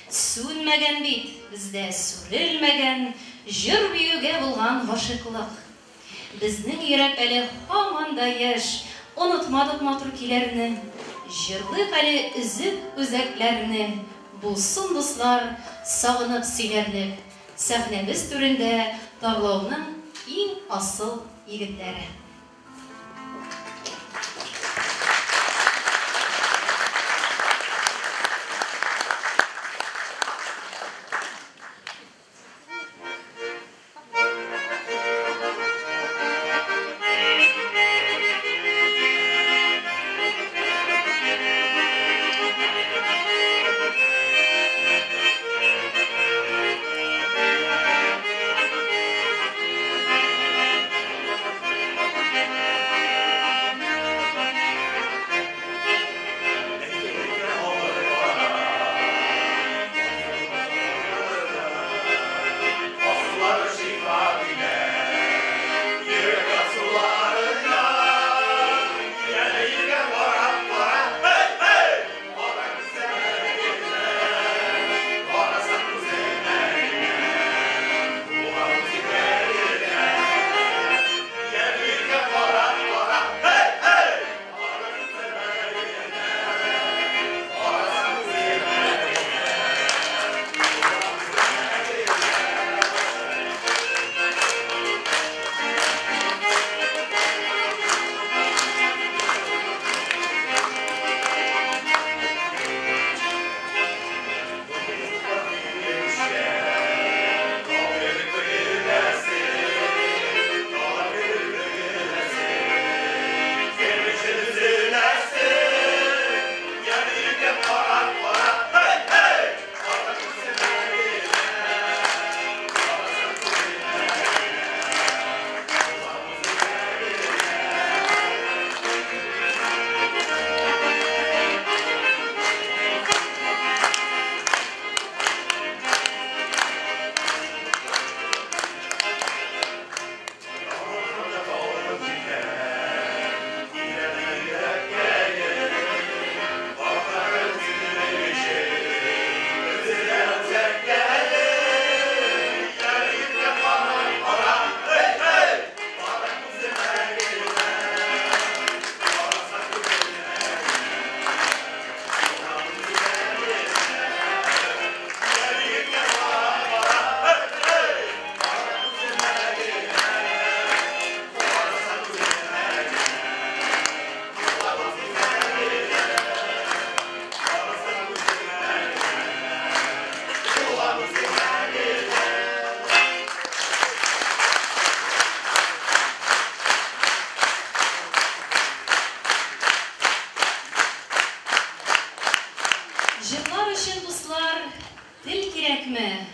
Sönmegen bit, bizde sürülmegen, jür büyüge bulgan aşıklık. Bizning yürek eli hamanda yaş, unutmadık matrukilerini, jürlük eli üzük üzeklerini, bulsun dostlar, sağınıp silerlik. Sahnemiz türünde Tarlov'nun en asıl yigitleri. мөһиме,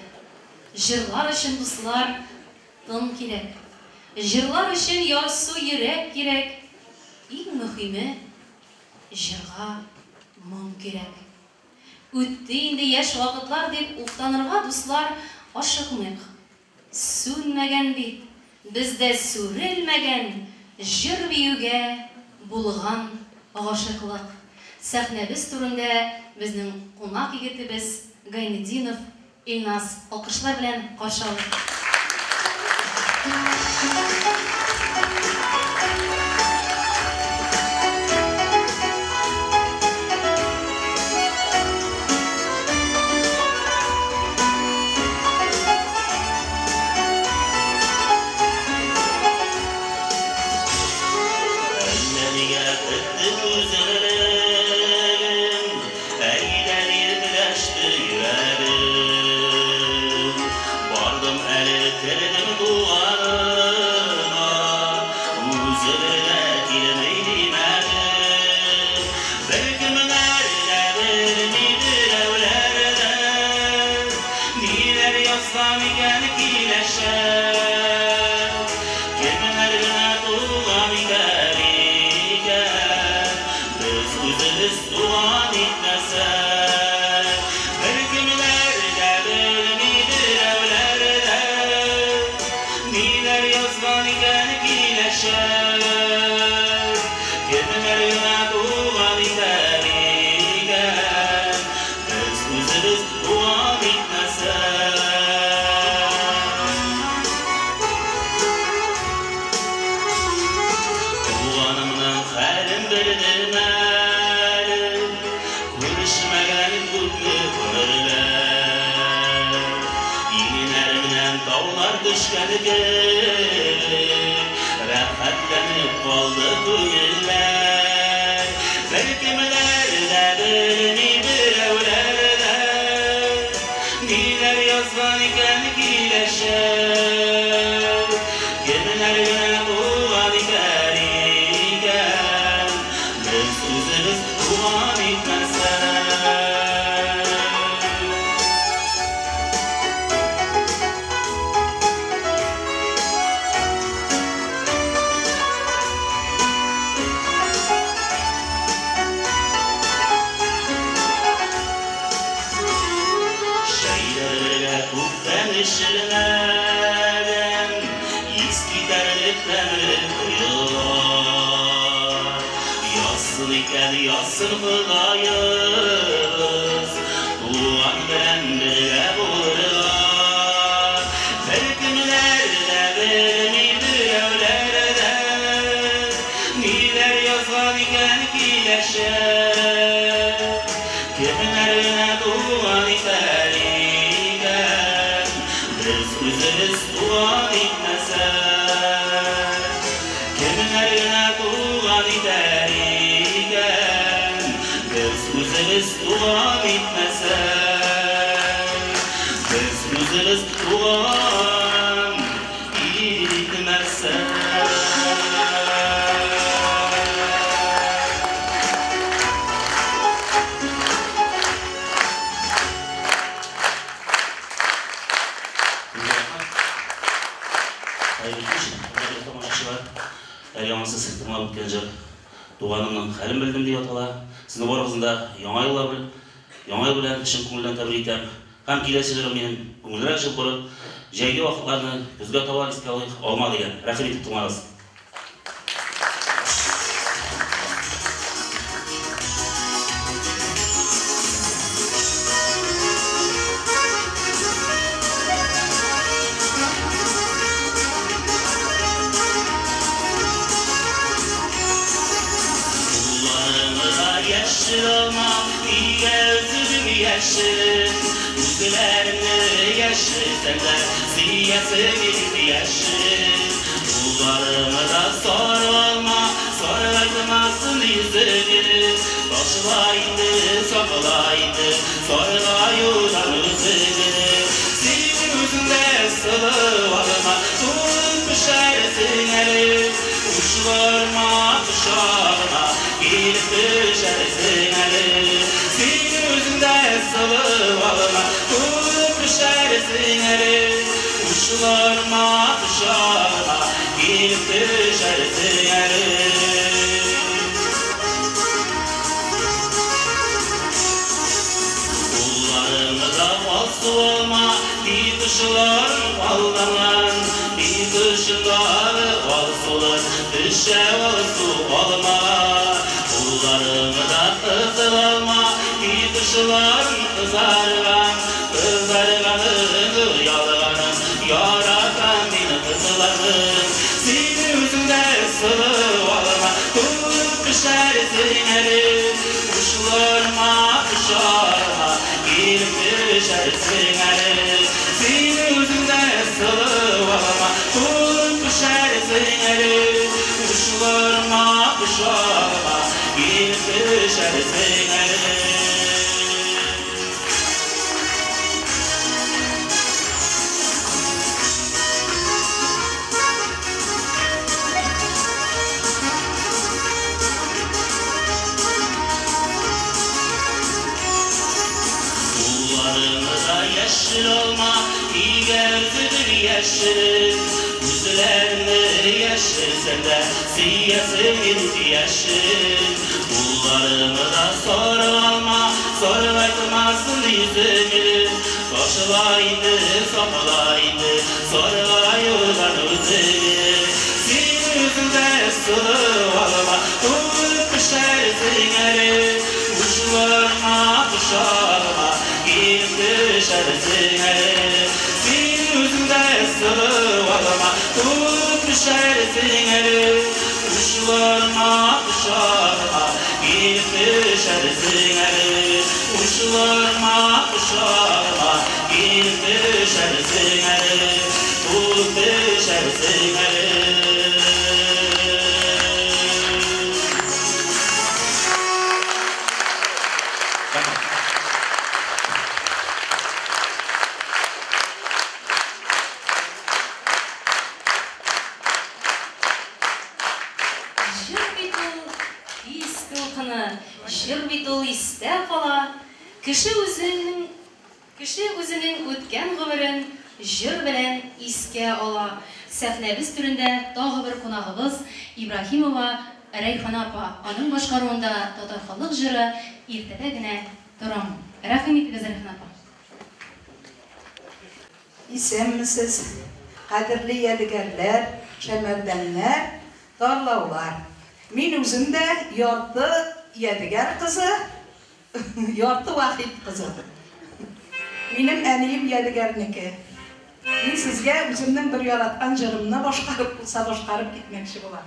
җырлар өчен дуслар тын кирәк. Җырлар өчен ярсу йөрәк кирәк. Иң мөһиме, җырга моң кирәк. Үтте инде яшь вакытлар дип уфтанырга дуслар ашыкмыйк. Сүнмәгән бит, бездә сүрелмәгән җыр биюгә булган гашыклык. Сәхнәбез турында безнең кунак егетебез Гайнетдинов Илназ алкышлар белән каршы алды. Туганымның хәлен белдем дип атала. Сезне барыгызны да яңа ел белән чын күңелдән тәбрик итәм. Һәм киләсе ел минем күңеллерәк җил булып, җәйге вакытларны безгә таба искә алма дигән. Рәхмәт итеп тыңлагыз. Üzgülerini yaşırsanlar siyasını yaşır. Kullarımı da sorulma, sorulmasın yüzünü. Başlaydı, sokulaydı, sorulayudan üzünü. Senin yüzünde sılı varma, tutmuş ersin eli. Uçlarıma, kuşağıma, girip düşersin eli. Senin yüzünde sılı varma, tutmuş ersin eli. kuşlar aldanan bir kışındağı alsolar düşe su alma kullarımı da kızıl alma bir kuşlar kızargan kızarganı yalganın yaratan beni kızılarım seni üzümde sıvı alma kılıp düşersin elim kuşlarıma kuşarma girip düşersin elim seni üzümde sıvı alma kılıp düşersin elim kuşlarıma kuşarma girip düşersin elim Yeşil olma, iyi gözlüdür yeşil Yüzlerini yeşil sende, siyesin yeşil Kullarımı da soru alma, soru aytmasın yüzümü Koşulaydı, sokulaydı, sorulayırlar üzümü Senin yüzünde sıvı alma, kılıp düşersin erim Kuşlarıma kuşarma, girip düşersin erim Senin yüzünde sıvı alma, kılıp düşersin erim Kuşlarıma kuşarma, girip düşersin erim Kuşlarıma kuşarma, girip düşersin erim Kılıp düşersin erim Jır bit ул истә кала. Кеше үзенең үткән гомерен җыр белән искә ала. Сәхнәбез түрендә тагы бер кунагыбыз Ибраһимова Рәйхан апа. Аның башкаруында татар халык җыры иртәдә генә торам. Рәхим итегез, Рәйхан апа. Исәнмесез, кадерле ядегәрләр, шәмәрдәннәр, тарлаулар. Мин үзем дә ярты Yadigar kızı, yortu vakit kızı. Benim annem Yadigarniki. Ben sizge özümden bir yaratkan jırımını başkarıp gitmekçi bular.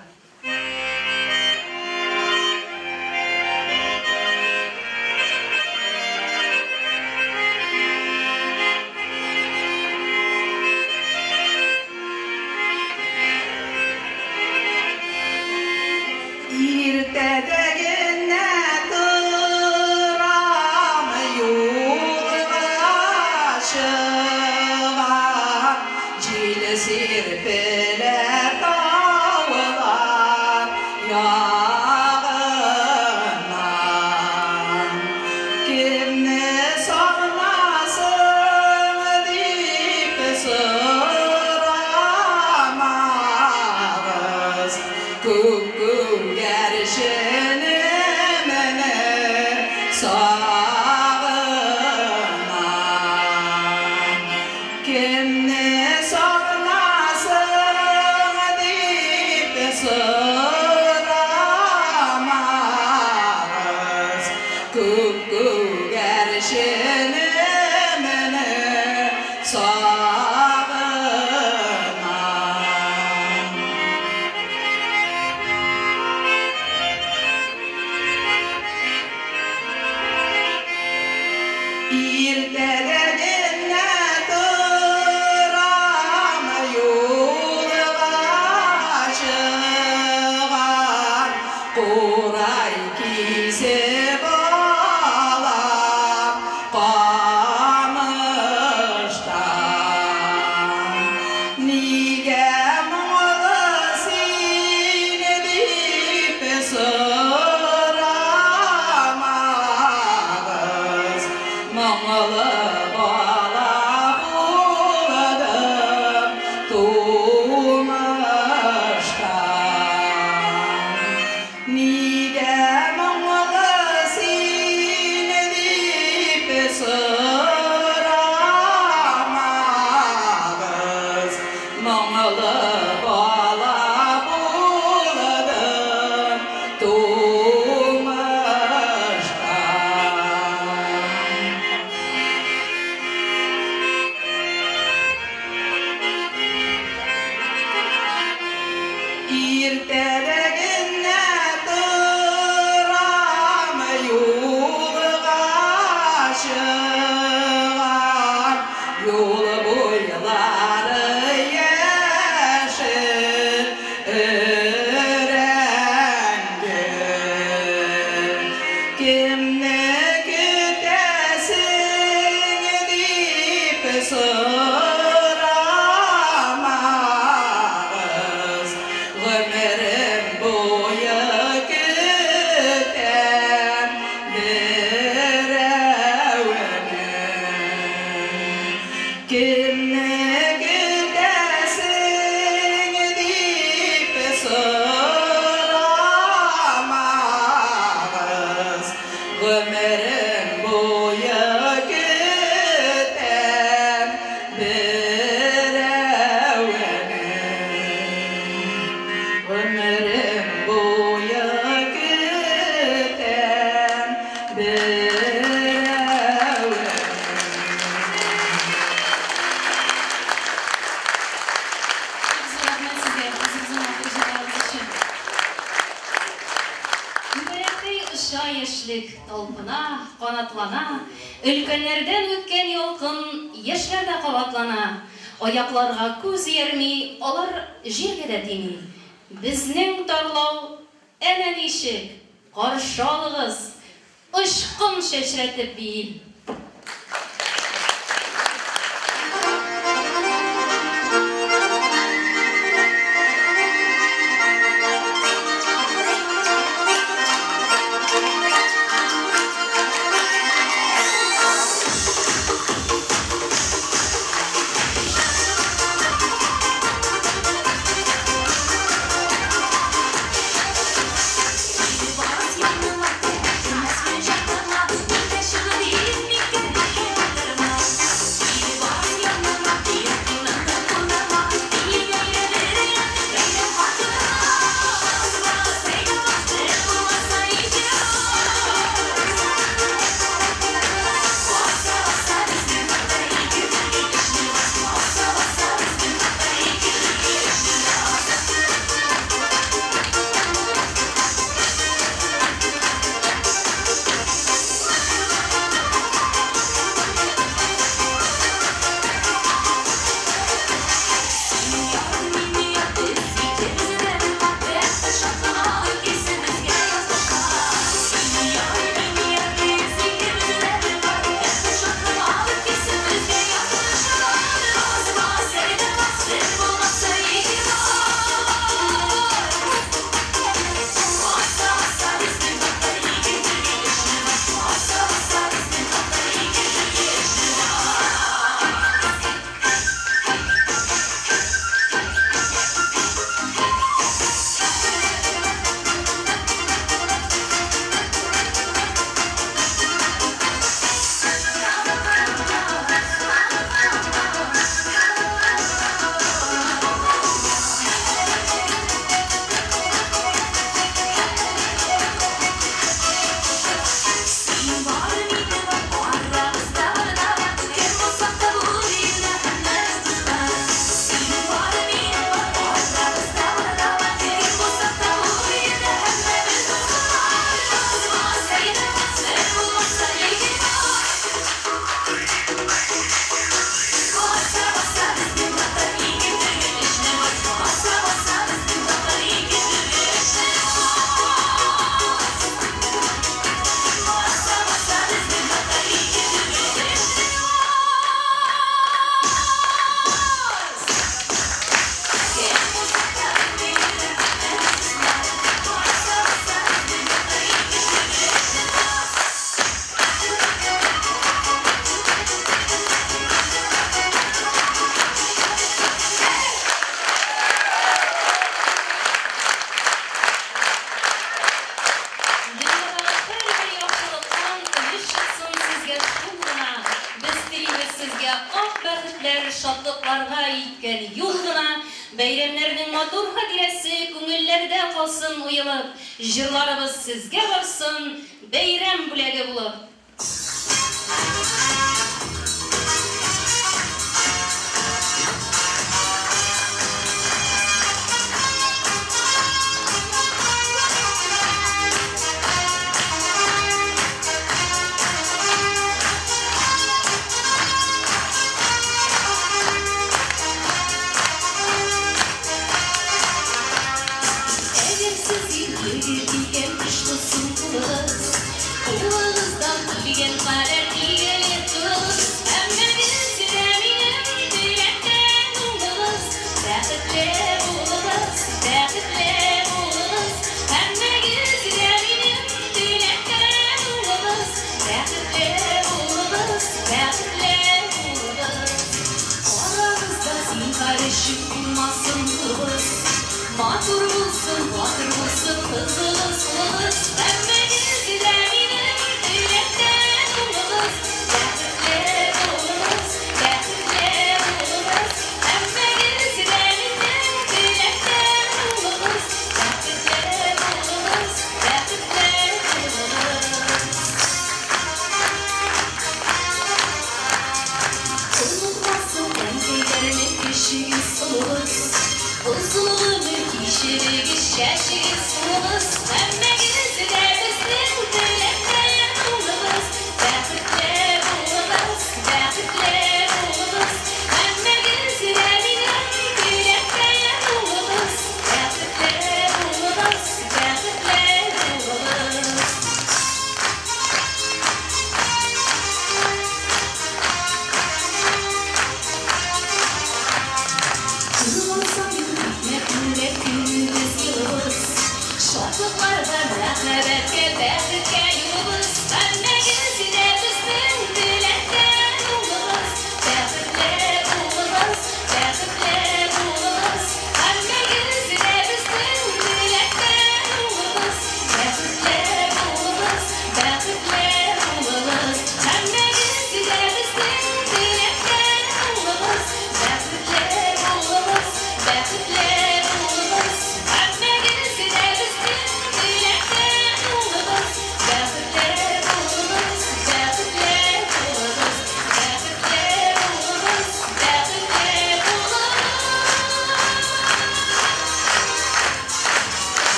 Ülkenlerden ötken yolkun yaşlarda kavatlana. Ayaklarga көз yermi, olar jirge de tini. Bizning tarlov ene nişik, qarşı alığız, ışkın şeşretip bil. Şatlıklarga yitken yurduna, beyремнәрнең матур хатирәсе күңелләрдә калсын уелып, җырларыбыз сезгә барсын, бәйрәм бүләге булып.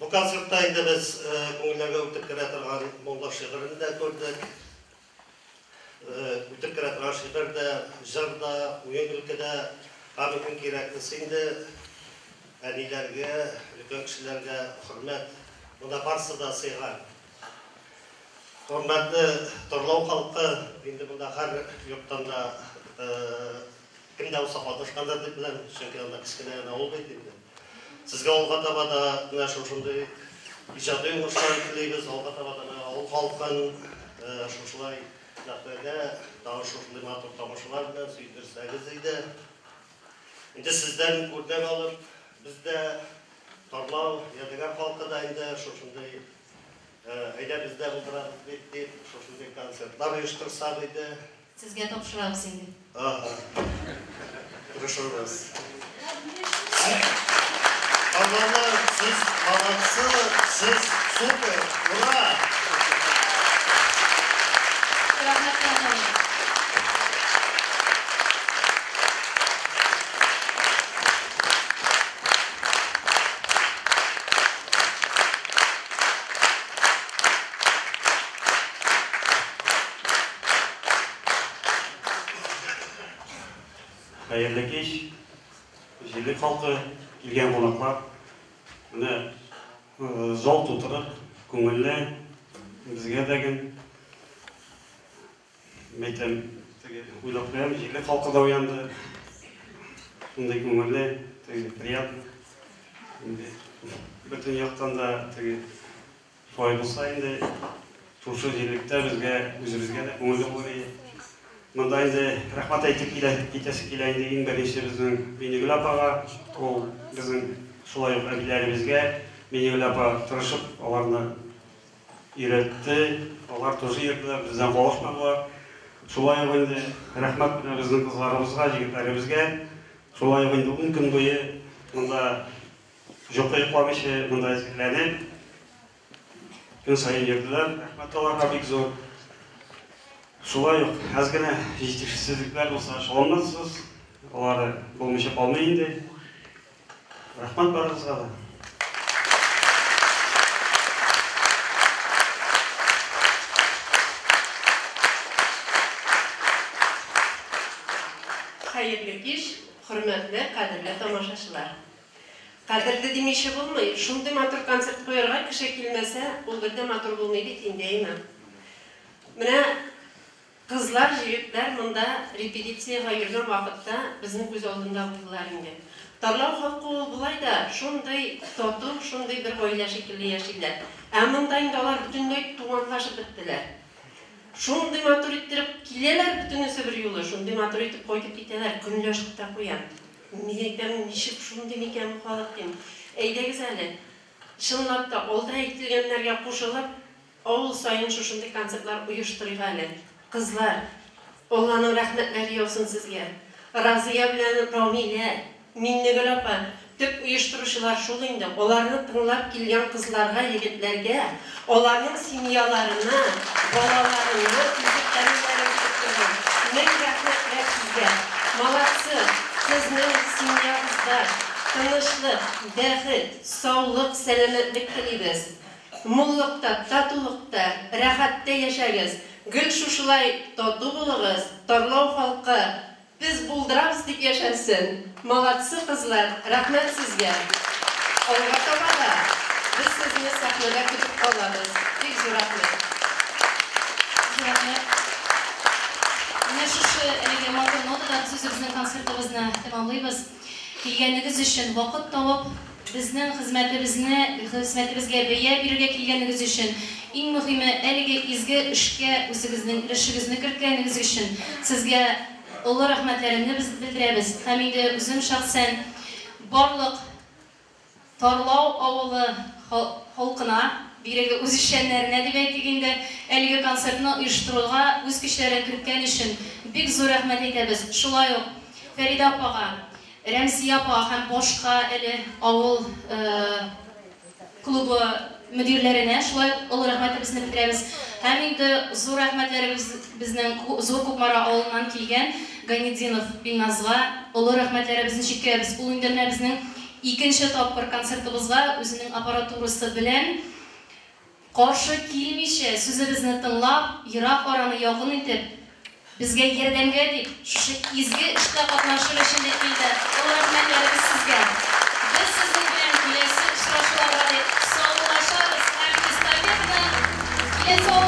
Bu konsertda indi biz ko'ngillarga o'tib kiraturgan molla shi'rini da ko'rdik. O'tib kiraturgan shi'rda, jazda, o'yin kulkida hammaning keraklisi indi. Anilarga, ulkan kishilarga hurmat. Bunda barisi da siygan. Hurmatli Torlov xalqi endi bunda har yurtdan da kimda bo'lsa qatnashganlar deb bilan chunki unda kichkina olmaydi endi. Sizga olga tabada mana shunday ijodiy o'yinlar tilaymiz. Olga tabada ol xalqin shunday naqdga daha shunday matbuot tomoshalar bilan suydirsangiz edi. Endi sizdan o'rnak olib bizda Torlov yadigar xalqida endi shunday ayda bizda bo'ldiramiz deb shunday konsertlar uyushtirsak edi. Sizga topshiramiz endi. Görüşürüz. Allah'ım siz balatsı, siz süper, ura! Hayırlı kеш, Жерлік халқы, келген қонақлар, міне зал тутырып, көңілі бізге деген мәйтем ойлап қоямын, жерлік халқы да оянды, сондай көңілі, приятно. Бүтін жақтан да солай болса енді, тушы жерлікте бізге, өзімізге де көңілі болар. Мында енді рахмат айтып кетесі келейін деген бірінші біздің Бейнегүл апаға, ол біздің солай әбілерімізге Бейнегүл апа тырышып, оларны үйретті, олар тоже ерді, бізден қолышмаға. Солай енді рахмат біздің қызларымызға, жігітлерімізге. Солай енді 10 күн бойы мында жоққа қуамышы мында әзірләніп, күн сайын ерділер. Рахмет оларға бек зор. Шулай ук аз гана жетишсиздиктер болса шоғылмасыз. Оларды болмашы қалмайын де. Рахмет барыңызға да. Hayırlı kеш, hürmetli, kadirli tomoshachilar. Kadirli demeyişe bulmayı, şunday matur konsert koyarga kişi kelmese, ol birde matur bulmaydı tendeyman. Mine kızlar, jigitler mında repetitsiyaya yürgen vaqtda bizning göz oldunda buldular indi. Tarlav halkı bulay da şunday totuq, şunday bir oila şekilli yaşaylar. Amındayın dalar bütünlüy tuğanlaşıp bittiler. Şunday matur ettirip kileler bütünüsü bir yolu, şunday matur etip koyup gittiler, günlöşükte koyan. Ben nişip şunday meken muhalak deyim. Eydegiz әлі, şınlatta olda ektilgenlerge koşulup, oğul sayın şunday konsertler uyuşturuyor әлі. Kızlar, Allah'ın rahmetleri olsun sizge. Razıya bilen Ramile, Minnegül apa, tüp uyuşturuşular şuluydu. Onlarını tınlap gelgen kızlarga, yigitlerge, onların simyalarına, balalarına, yüzüklerine tutturun. Ne rahmetler sizge. Malatsı, sizin simyanızda tınışlık, dehit, sağlık, selametlik dileriz. Mullukta, tatulukta, rahatta yaşayız. Gül şuşulay todu buluruz, Torlov halkı, biz buldurabız deyip yaşasın. Malatsı kızlar, rahmet sizge. Olga tobada, biz sizni sahnada kütüp kalırız. Pek zor rahmet. Rahmet. Yine şu elege malda notadan sözümüzün konsertimizni tamamlayız. Kelganligiz üçün vaqt topib, bizning xizmatimizga beya berishga kelganingiz üçün, eng muhimi elege izgi ishga o'zingizning ilishingizni kiritganingiz üçün sizga ulug' rahmatlarimni biz bildiramiz. Ham endi o'zim shaxsan barliq Torlov avuli xalqina birege o'z ishchanlarına deb aytganda elege konsertni uyushtirishga o'z kuchlarini kiritgani üçün bek zo'r rahmat aytamiz. Shulay uq Farida opaga, Ramziya apa ham boshqa avul klubu müdirlerine şulay ulug' rahmatimizni bildiramiz. Ham endi zo'r rahmatlarimiz bizning zo'r Ko'kmara avulundan kelgan Ganidinov Bilnazga ulug' rahmatlarimizni chetkaymiz. U endi bizning ikkinchi topqir konsertimizga o'zining aparaturasi bilan qarshi kelmishi so'zimizni tinglab, yiroq orani yaqin etib bizga yordamga deb shu izgi ishda qatnashish uchun keldi. Ulug' rahmatlarimiz sizga. Biz sizning bilan kelasi uchrashuvlarda sog'lashamiz. Har bir kelasi